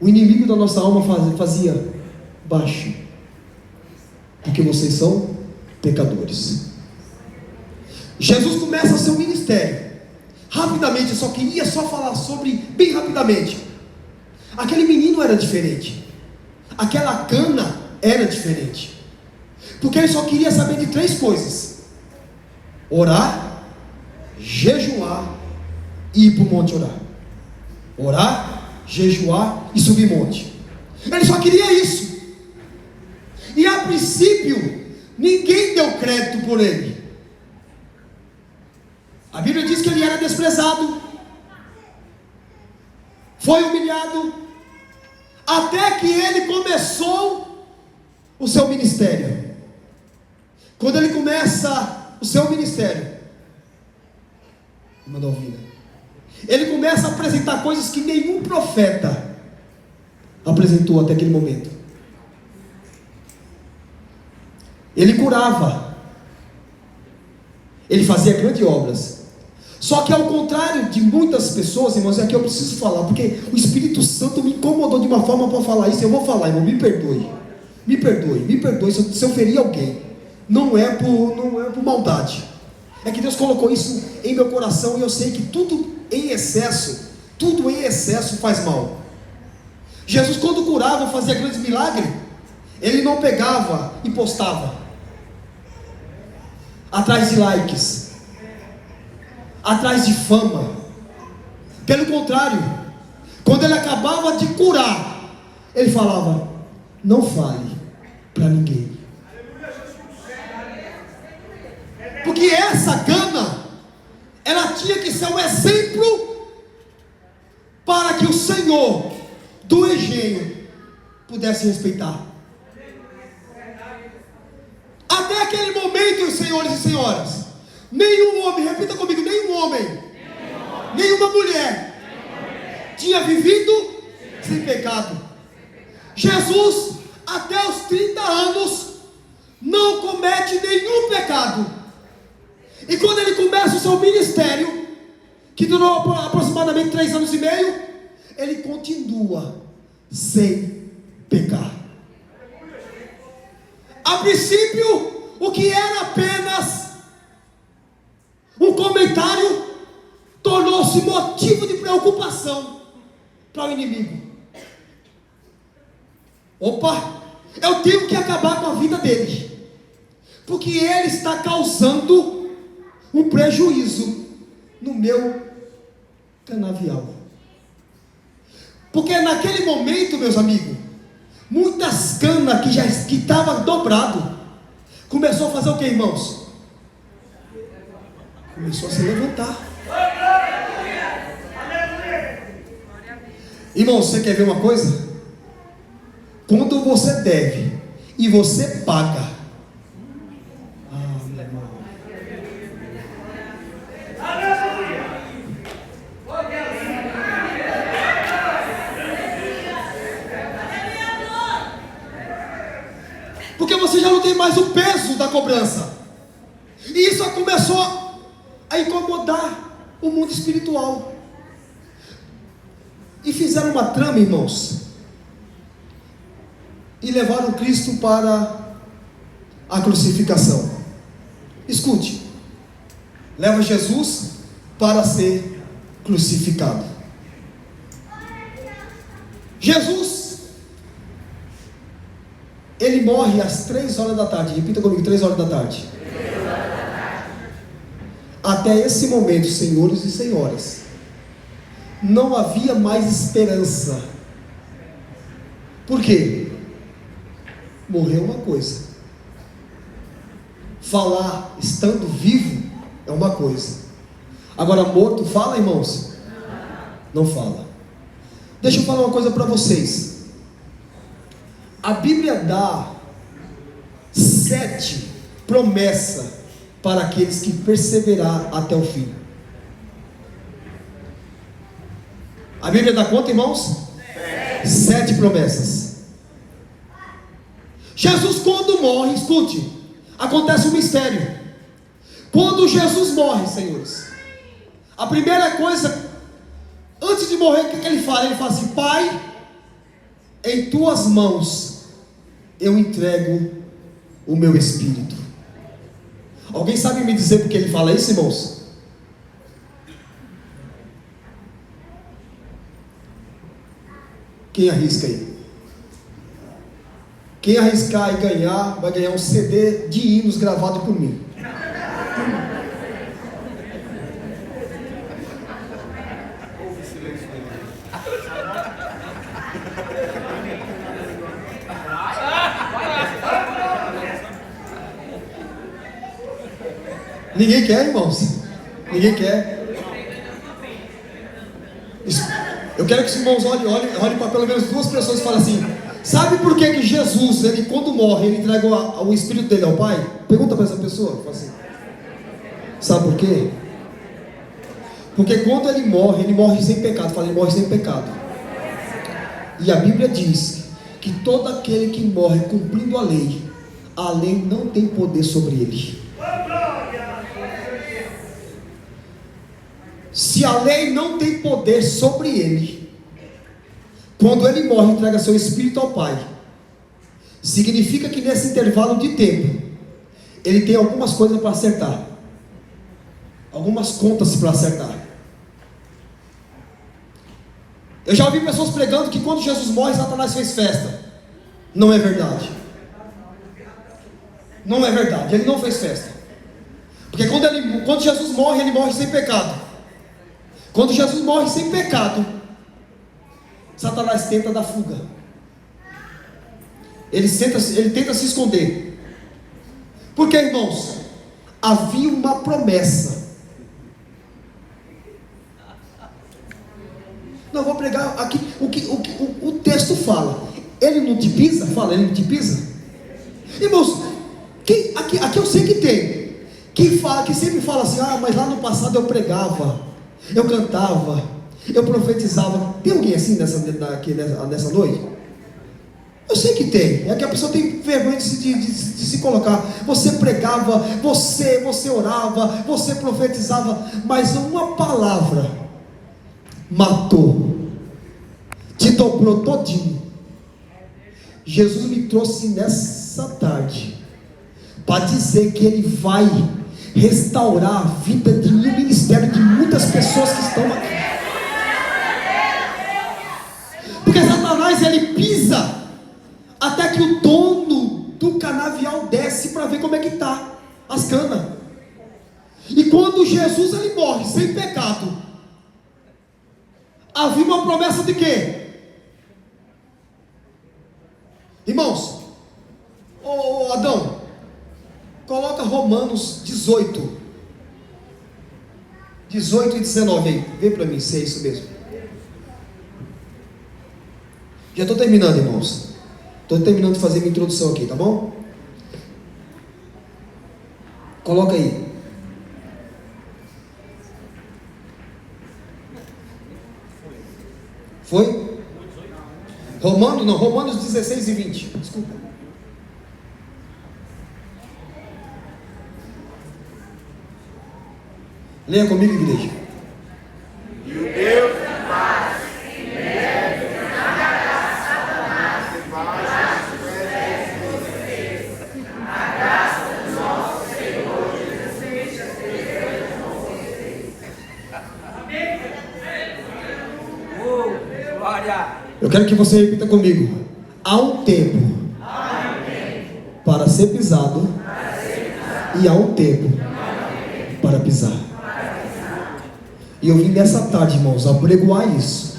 o inimigo da nossa alma fazia baixo, porque vocês são pecadores. Jesus começa o seu ministério. Rapidamente, eu só queria falar sobre, bem rapidamente. Aquele menino era diferente. Aquela cana era diferente. Porque ele só queria saber de 3 coisas: orar, jejuar e ir para o monte orar. Orar, jejuar e subir monte. Ele só queria isso. E a princípio, ninguém deu crédito por ele. A Bíblia diz que ele era desprezado, foi humilhado, até que ele começou o seu ministério. Quando ele começa o seu ministério, ele começa a apresentar coisas que nenhum profeta apresentou até aquele momento. Ele curava, Ele fazia grandes obras. Só que ao contrário de muitas pessoas, irmãos, é que eu preciso falar, porque o Espírito Santo me incomodou de uma forma para falar isso. Eu vou falar, irmão, me perdoe. Me perdoe se eu ferir alguém. Não é por maldade. É que Deus colocou isso em meu coração e eu sei que tudo em excesso faz mal. Jesus, quando curava, fazia grandes milagres, ele não pegava e postava atrás de likes, atrás de fama. Pelo contrário, quando ele acabava de curar, ele falava: não fale para ninguém. Porque essa cana, ela tinha que ser um exemplo para que o Senhor do engenho pudesse respeitar. Até aquele momento, senhores e senhoras, nenhum homem, repita comigo, nenhum homem, nenhuma mulher tinha vivido sem pecado. Jesus, até os 30 anos, não comete nenhum pecado. E quando ele começa o seu ministério, que durou aproximadamente 3 anos e meio, ele continua sem pecar. A princípio, o que era apenas um comentário, tornou-se motivo de preocupação para o inimigo. Opa, eu tenho que acabar com a vida dele, porque ele está causando um prejuízo no meu canavial. Porque naquele momento, meus amigos, muitas canas que estavam dobrado, começou a fazer o que, irmãos? Começou a se levantar. Irmão, você quer ver uma coisa? Quando você deve e você paga, porque você já não tem mais o peso da cobrança. E isso começou a incomodar o mundo espiritual. E fizeram uma trama, irmãos, e levaram Cristo para a crucificação. Escute, leva Jesus para ser crucificado. Jesus, ele morre às 3 horas da tarde. Repita comigo, 3 horas da tarde. Até esse momento, senhores e senhoras, não havia mais esperança. Por quê? Morreu uma coisa, falar estando vivo é uma coisa, agora morto fala, irmãos? Não fala. Deixa eu falar uma coisa para vocês. A Bíblia dá 7 promessas para aqueles que perseverar até o fim. A Bíblia dá quanto, irmãos? 7 promessas. Jesus, quando morre, escute, acontece um mistério. Quando Jesus morre, senhores, a primeira coisa, antes de morrer, o que ele fala? Ele fala assim: Pai, em tuas mãos eu entrego o meu espírito. Alguém sabe me dizer por que ele fala isso, irmãos? Quem arrisca aí? Quem arriscar e ganhar, vai ganhar um CD de hinos gravado por mim. Ninguém quer, irmãos? Ninguém quer. Eu quero que os irmãos olhem para pelo menos 2 pessoas e falem assim: sabe por que Jesus, ele quando morre, ele entrega o espírito dele ao Pai? Pergunta para essa pessoa. Fala assim: sabe por quê? Porque quando ele morre sem pecado. Fala, ele morre sem pecado. E a Bíblia diz que todo aquele que morre cumprindo a lei não tem poder sobre ele. Se a lei não tem poder sobre ele, quando ele morre e entrega seu espírito ao Pai, significa que nesse intervalo de tempo, ele tem algumas coisas para acertar, algumas contas para acertar. Eu já ouvi pessoas pregando que quando Jesus morre, Satanás fez festa. Não é verdade. Não é verdade, ele não fez festa. Porque quando Jesus morre, ele morre sem pecado. Quando Jesus morre sem pecado, Satanás tenta dar fuga. Ele tenta se esconder. Porque, irmãos, havia uma promessa. Não, vou pregar aqui o que o texto fala. Ele não te pisa? Fala, ele não te pisa? Irmãos, aqui eu sei que tem quem fala, que sempre fala assim: ah, mas lá no passado eu pregava, eu cantava, eu profetizava. Tem alguém assim nessa noite? Eu sei que tem. É que a pessoa tem vergonha de se colocar. Você pregava, você orava, você profetizava, mas uma palavra matou, te dobrou todinho. Jesus me trouxe nessa tarde para dizer que Ele vai restaurar a vida de um ministério de muitas pessoas que estão aqui. Porque Satanás, ele pisa até que o dono do canavial desce para ver como é que está as canas. E quando Jesus ele morre sem pecado, havia uma promessa de quê? Irmãos, Adão, coloca Romanos 18 e 19 aí, vê para mim se é isso mesmo. Já estou terminando, irmãos. Estou terminando de fazer minha introdução aqui, tá bom? Coloca aí. Foi? Romanos 16 e 20. Desculpa. Leia comigo, igreja. E o Deus de paz, que neve tragará Satanás debaixo dos pés de vocês. A graça do nosso Senhor Jesus Cristo esteja com vocês. Amém. Glória. Eu quero que você repita comigo. Há um tempo para ser pisado e há um tempo para pisar. E eu vim nessa tarde, irmãos, apregoar isso,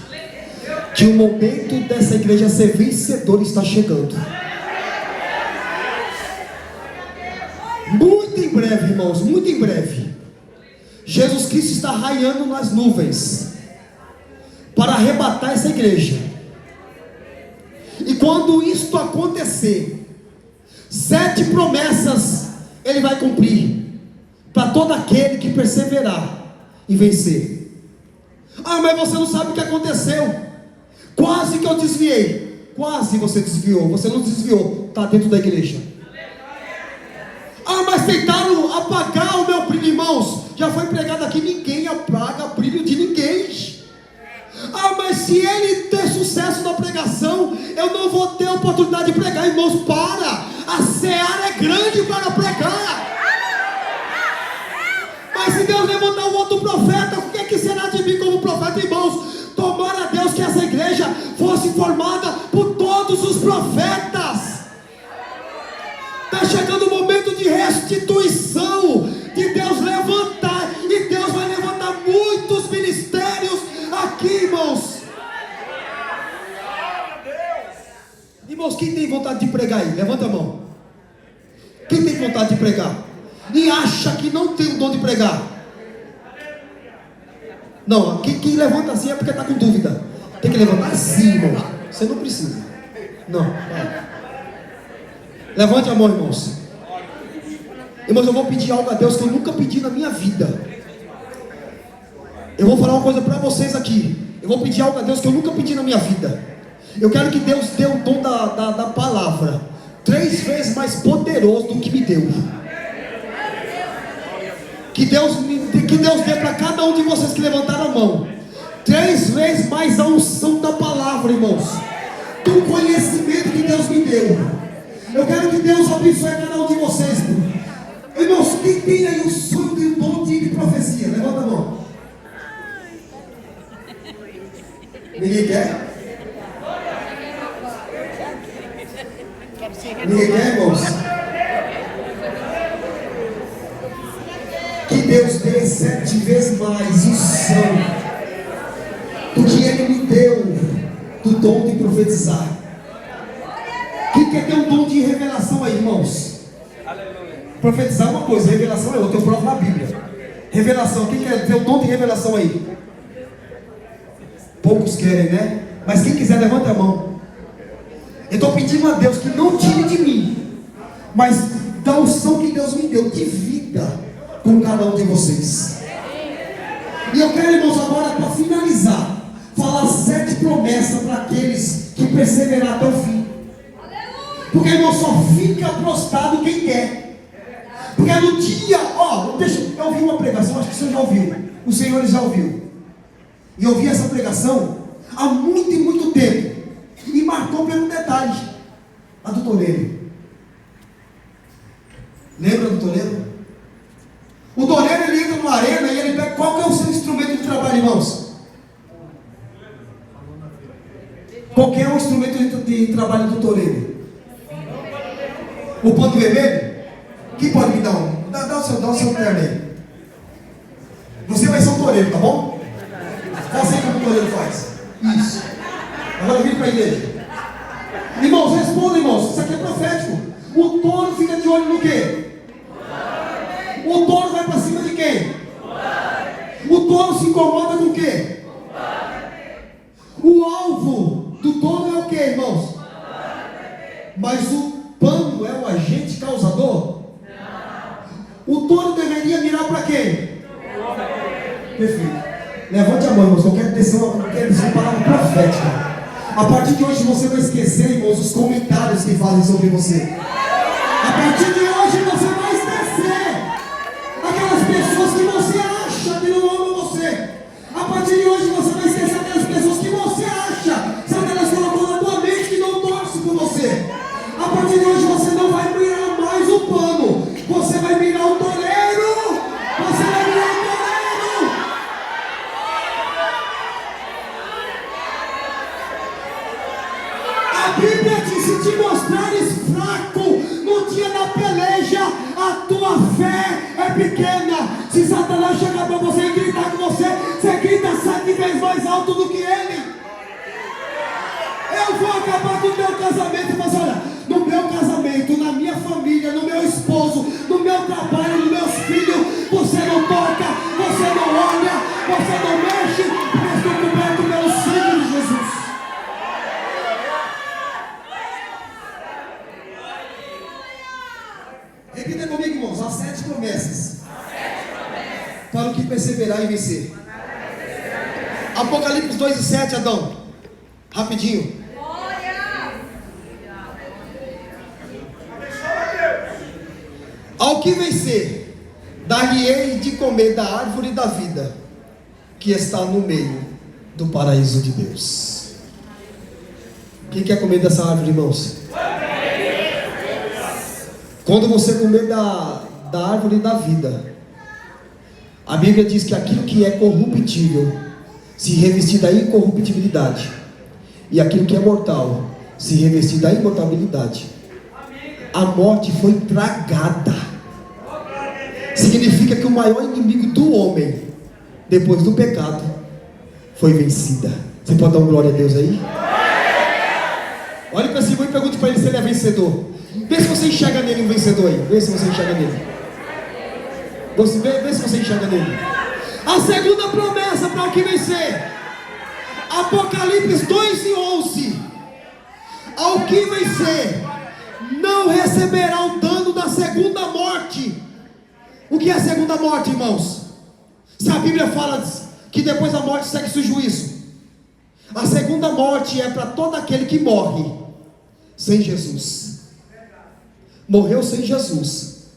que o momento dessa igreja ser vencedora está chegando. Muito em breve, irmãos, muito em breve. Jesus Cristo está raiando nas nuvens para arrebatar essa igreja. E quando isto acontecer, 7 promessas Ele vai cumprir para todo aquele que perseverar e vencer. Ah, mas você não sabe o que aconteceu. Quase que eu desviei. Quase você desviou. Você não desviou, está dentro da igreja. Ah, mas tentaram apagar o meu brilho. Irmãos, já foi pregado aqui: ninguém apaga o brilho de ninguém. Ah, mas se ele ter sucesso na pregação, eu não vou ter a oportunidade de pregar. Irmãos, para! A seara é grande para pregar. Mas se Deus levantar um outro profeta, o que será de mim como profeta? Irmãos, tomara a Deus que essa igreja fosse formada por todos os profetas. Está chegando o momento de restituição, de Deus levantar, e Deus vai levantar muitos ministérios aqui, irmãos. Irmãos, quem tem vontade de pregar aí? Levanta a mão. Quem tem vontade de pregar e acha que não tem o dom de pregar? Não, quem levanta assim é porque está com dúvida. Tem que levantar assim, irmão. Você não precisa. Não, vai. Levante a mão, irmãos. Irmãos, eu vou pedir algo a Deus que eu nunca pedi na minha vida. Eu vou falar uma coisa para vocês aqui. Eu vou pedir algo a Deus que eu nunca pedi na minha vida. Eu quero que Deus dê o dom da palavra 3 vezes mais poderoso do que me deu. Que Deus dê para cada um de vocês que levantaram a mão 3 vezes mais a unção da palavra, irmãos, do conhecimento que Deus me deu. Eu quero que Deus abençoe cada um de vocês. Irmãos, quem tem aí o sonho e o dom de profecia? Levanta a mão. Ninguém quer? Ninguém quer, irmãos? Que Deus dê 7 vezes mais unção do que Ele me deu, do dom de profetizar. Quem quer ter um dom de revelação aí, irmãos? Profetizar é uma coisa, revelação é outra. Eu provo na Bíblia. Revelação, quem quer ter o dom de revelação aí? Poucos querem, né? Mas quem quiser, levanta a mão. Eu estou pedindo a Deus que não tire de mim, mas da unção que Deus me deu de vida com cada um de vocês. E eu quero, irmãos, agora para finalizar, falar 7 promessas para aqueles que perseverar até o fim. Porque, irmão, só fica prostrado quem quer. Porque no dia, eu ouvi uma pregação, acho que o senhor já ouviu, os senhores já ouviu. E eu ouvi essa pregação há muito e muito tempo. E me marcou pelo detalhe. A do toureiro. Lembra do toureiro? O toureiro, ele entra numa arena e ele pega. Qual que é o seu instrumento de trabalho, irmãos? Qual que é o instrumento de trabalho do toureiro? O pano vermelho? Quem pode me dar um? Dá o seu terno aí. Você vai ser um toureiro, tá bom? Faça aí como o toureiro faz. Isso. Agora vem para a igreja. Irmãos, respondam, irmãos. Isso aqui é profético. O touro fica de olho no quê? O touro vai para cima de quem? O touro se incomoda com o quê? O alvo do touro é o quê, irmãos? Mas o pano é o agente causador? O touro deveria mirar para quem? Perfeito. Levante a mão, irmãos. Eu quero dizer uma palavra profética. A partir de hoje você vai esquecer, irmãos, os comentários que fazem sobre você. A partir de hoje você vai esquecer aquelas pessoas que você acha que não amam você. A partir de hoje você vai esquecer aquelas pessoas que você acha, sabe que elas colocou na tua mente que não torcem por você. A partir de hoje você não vai mirar mais o pano, você vai mirar o toureiro. Você vai mirar o toureiro. A Bíblia diz: se te mostrares fraco no dia da peleja, a tua fé é pequena. Se Satanás chegar para você e gritar com você, você grita 7 vezes mais alto do que ele. Eu vou acabar com o teu casamento, mas olha, no meu casamento, na minha família, no meu esposo, no meu trabalho, nos meus filhos, você não toca, você não olha, você não mexe, porque eu estou coberto pelo sangue de Jesus. Repita comigo, irmãos, as 7 promessas. Para o que perseverar e vencer. Apocalipse 2:7, Adão. Rapidinho. Ao que vencer, dar-lhe-ei de comer da árvore da vida, que está no meio do paraíso de Deus. Quem quer comer dessa árvore, irmãos? Quando você comer da árvore da vida, a Bíblia diz que aquilo que é corruptível se revestir da incorruptibilidade, e aquilo que é mortal se revestir da imortalidade. A morte foi tragada. Significa que o maior inimigo do homem, depois do pecado, foi vencida. Você pode dar uma glória a Deus aí? Olhe para cima e pergunte para ele se ele é vencedor. Vê se você enxerga nele um vencedor aí. Vê se você enxerga nele. Vê se você enxerga nele. A segunda promessa para o que vencer. Apocalipse 2:11. Ao que vencer, não receberá o dano da segunda morte. O que é a segunda morte, irmãos? Se a Bíblia fala que depois da morte segue-se o juízo, a segunda morte é para todo aquele que morre sem Jesus. Morreu sem Jesus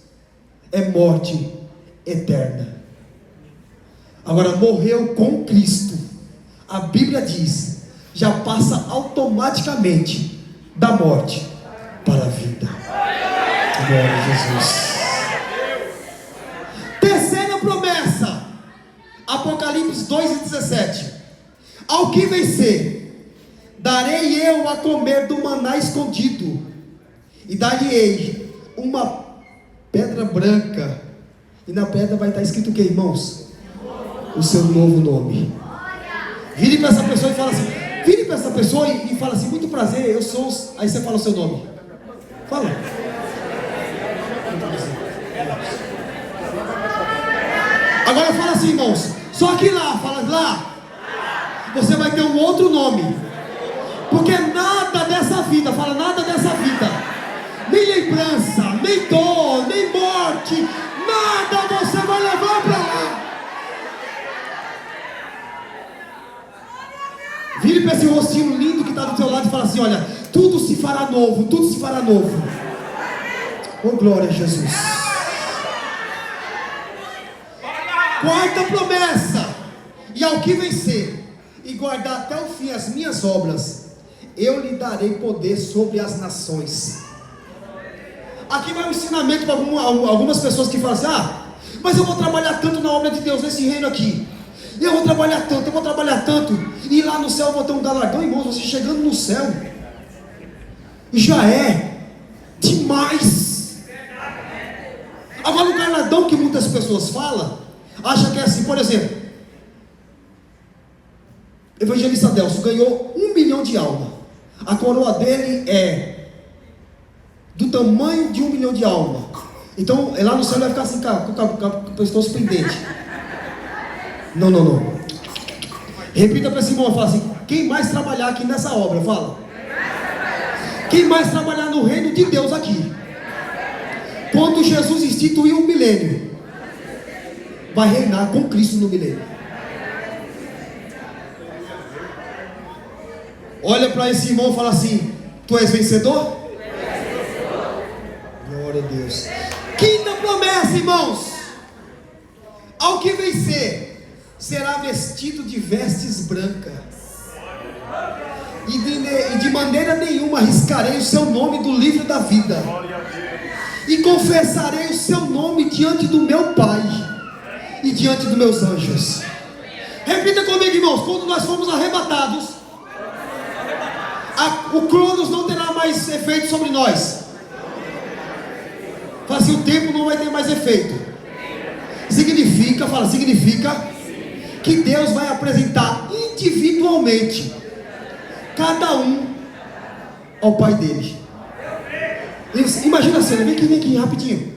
é morte eterna. Agora, morreu com Cristo, a Bíblia diz, já passa automaticamente da morte para a vida. Glória a Jesus. Terceira promessa, Apocalipse 2:17. Ao que vencer, darei eu a comer do maná escondido, e dar-lhe-ei uma pedra branca, e na pedra vai estar escrito o que, irmãos? O seu novo nome. Vire para essa pessoa e fala assim, vire para essa pessoa e fala assim, muito prazer, eu sou, aí você fala o seu nome. Fala. Agora fala assim, irmãos, só que lá, fala lá, você vai ter um outro nome, porque nada dessa vida, fala nada dessa vida, nem lembrança, nem dor, nem morte, nada você vai levar para lá. Vire para esse rostinho lindo que está do teu lado e fala assim, olha, tudo se fará novo, tudo se fará novo. Oh, glória a Jesus. Quarta promessa, e ao que vencer e guardar até o fim as minhas obras, eu lhe darei poder sobre as nações. Aqui vai um ensinamento para algumas pessoas que falam assim, mas eu vou trabalhar tanto na obra de Deus, nesse reino aqui, eu vou trabalhar tanto, e lá no céu eu vou ter um galardão. Irmãos, você chegando no céu, já é demais. Agora o galardão que muitas pessoas falam, acha que é assim, por exemplo, evangelista Adelso ganhou 1 milhão de almas, a coroa dele é do tamanho de 1 milhão de almas, então lá no céu ele vai ficar assim, com o pescoço pendente. Não. Repita para esse irmão, fala assim, quem mais trabalhar aqui nessa obra, fala, quem mais trabalhar no reino de Deus aqui, quando Jesus instituiu o milênio, vai reinar com Cristo no milênio. Olha para esse irmão e fala assim, tu és vencedor? Glória a Deus. Quinta promessa, irmãos, ao que vencer será vestido de vestes brancas, e de maneira nenhuma arriscarei o seu nome do livro da vida, e confessarei o seu nome diante do meu Pai e diante dos meus anjos. Repita comigo, irmãos, quando nós formos arrebatados, o Cronos não terá mais efeito sobre nós. Fala assim, o tempo não vai ter mais efeito. Significa que Deus vai apresentar individualmente cada um ao Pai dele. Imagina a cena, vem aqui rapidinho.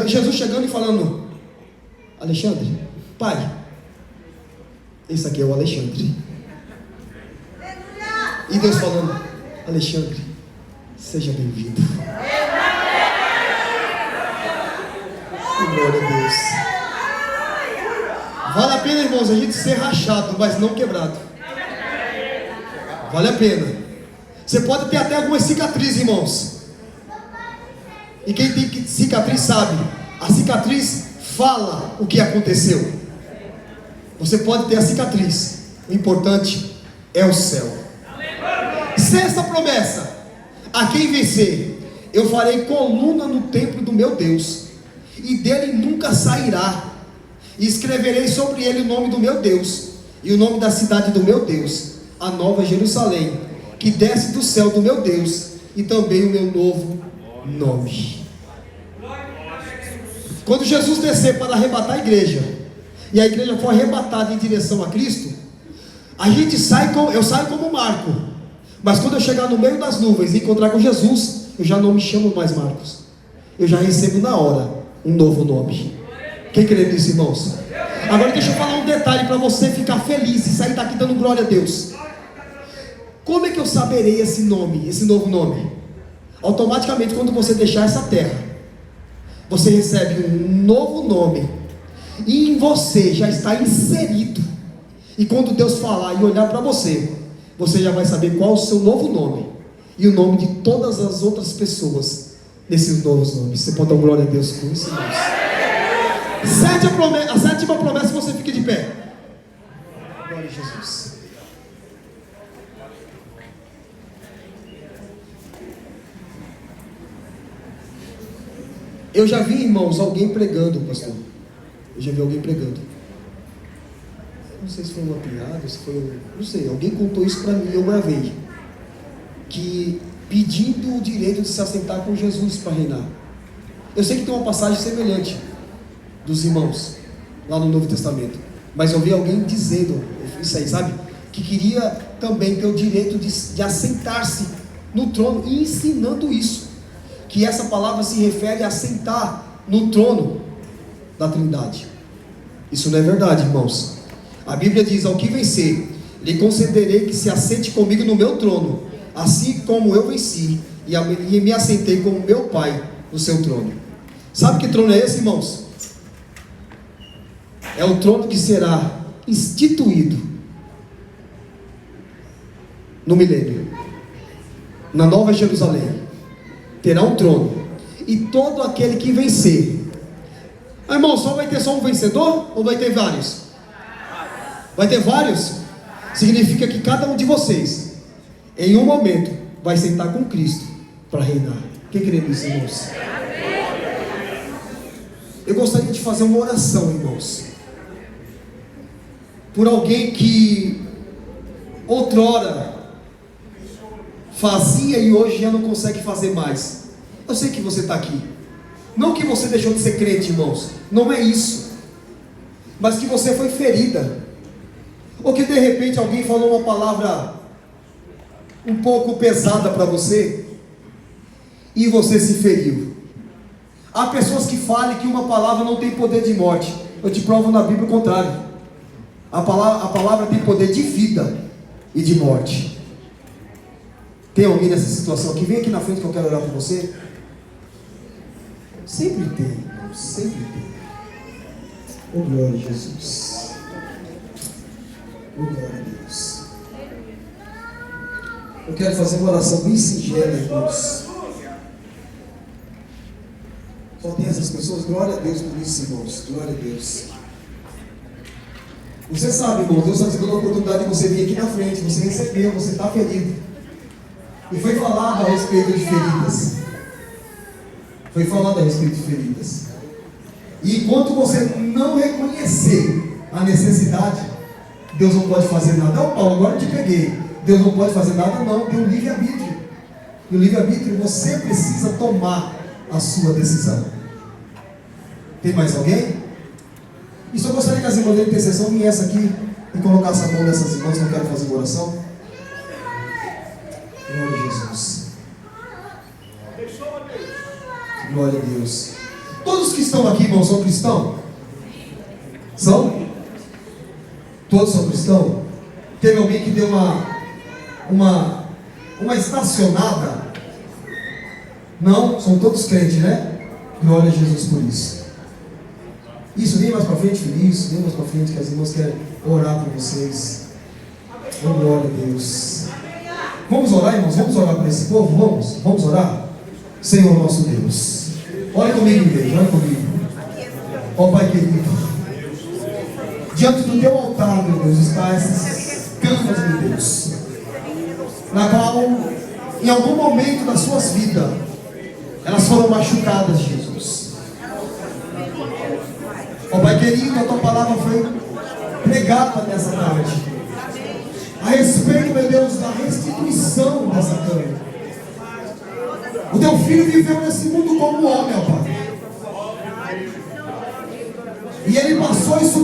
Jesus chegando e falando, Alexandre, pai, esse aqui é o Alexandre. E Deus falando, Alexandre, seja bem-vindo. Glória a Deus. Vale a pena, irmãos, a gente ser rachado, mas não quebrado. Vale a pena. Você pode ter até algumas cicatrizes, irmãos. E quem tem cicatriz sabe, a cicatriz fala o que aconteceu. Você pode ter a cicatriz, o importante é o céu. Sexta promessa, a quem vencer, eu farei coluna no templo do meu Deus, e dele nunca sairá, e escreverei sobre ele o nome do meu Deus, e o nome da cidade do meu Deus, a nova Jerusalém, que desce do céu do meu Deus, e também o meu novo nome. Quando Jesus descer para arrebatar a igreja, e a igreja for arrebatada em direção a Cristo, eu saio como Marco, mas quando eu chegar no meio das nuvens e encontrar com Jesus, eu já não me chamo mais Marcos, eu já recebo na hora um novo nome. Quem crê nisso, irmãos? Agora deixa eu falar um detalhe para você ficar feliz e sair daqui dando glória a Deus. Como é que eu saberei esse nome, esse novo nome? Automaticamente, quando você deixar essa terra, você recebe um novo nome, e em você já está inserido. E quando Deus falar e olhar para você, você já vai saber qual o seu novo nome, e o nome de todas as outras pessoas nesses novos nomes. Você pode dar glória a Deus com isso, irmãos? A sétima promessa, você fique de pé. Glória a Jesus. Eu já vi, irmãos, alguém pregando, pastor. Eu já vi alguém pregando. Não sei se foi uma piada, se foi... Não sei, alguém contou isso para mim e eu gravei. Que pedindo o direito de se assentar com Jesus para reinar. Eu sei que tem uma passagem semelhante dos irmãos, lá no Novo Testamento. Mas eu vi alguém dizendo isso aí, sabe? Que queria também ter o direito de assentar-se no trono e ensinando isso. Que essa palavra se refere a sentar no trono da Trindade. Isso não é verdade, irmãos. A Bíblia diz: ao que vencer, lhe concederei que se assente comigo no meu trono, assim como eu venci e me assentei com o meu Pai no seu trono. Sabe que trono é esse, irmãos? É o trono que será instituído no milênio, na Nova Jerusalém. Terá um trono, e todo aquele que vencer. Irmão, vai ter só um vencedor ou vai ter vários? Vai ter vários. Significa que cada um de vocês, em um momento, vai sentar com Cristo para reinar. Quem crê nisso, irmãos? Eu gostaria de fazer uma oração, irmãos, por alguém que outrora fazia e hoje já não consegue fazer mais. Eu sei que você está aqui. Não que você deixou de ser crente, irmãos. Não é isso. Mas que você foi ferida. Ou que de repente alguém falou uma palavra um pouco pesada para você e você se feriu. Há pessoas que falam que uma palavra não tem poder de morte. Eu te provo na Bíblia o contrário. A palavra tem poder de vida e de morte. Tem alguém nessa situação aqui? Vem aqui na frente que eu quero orar por você. Sempre tem, irmão, sempre tem. Oh, glória a Jesus. Oh, glória a Deus. Eu quero fazer uma oração bem singela, irmãos. Só tem essas pessoas. Glória a Deus por isso, irmãos. Glória a Deus. Você sabe, irmão, Deus está te dando a oportunidade de você vir aqui na frente. Você recebeu, você está ferido. E foi falado a respeito de feridas. Foi falado a respeito de feridas. E enquanto você não reconhecer a necessidade, Deus não pode fazer nada. Não, Paulo, agora eu te peguei. Deus não pode fazer nada, não. Tem um livre-arbítrio. E o livre-arbítrio você precisa tomar a sua decisão. Tem mais alguém? E só gostaria que as irmãs da intercessão viessem aqui e colocassem a mão nessas irmãs que eu quero fazer uma oração. Glória a Jesus. Glória a Deus. Todos que estão aqui, irmãos, são cristãos? São? Todos são cristãos? Teve alguém que deu uma estacionada? Não? São todos crentes, né? Glória a Jesus por isso. Isso, vem mais para frente, feliz. Vem mais para frente que as irmãs querem orar por vocês. Oh, glória a Deus. Vamos orar, irmãos? Vamos orar por esse povo? Vamos? Vamos orar? Senhor nosso Deus. Olha comigo, igreja, olha comigo. Ó Pai querido, diante do teu altar, meu Deus, está essas camas, meu Deus, na qual, em algum momento das suas vidas, elas foram machucadas, Jesus. Ó Pai querido, a tua palavra foi pregada nessa tarde, a respeito, meu Deus, da restituição dessa cama. O teu filho viveu nesse mundo como homem, ó Pai. E ele passou isso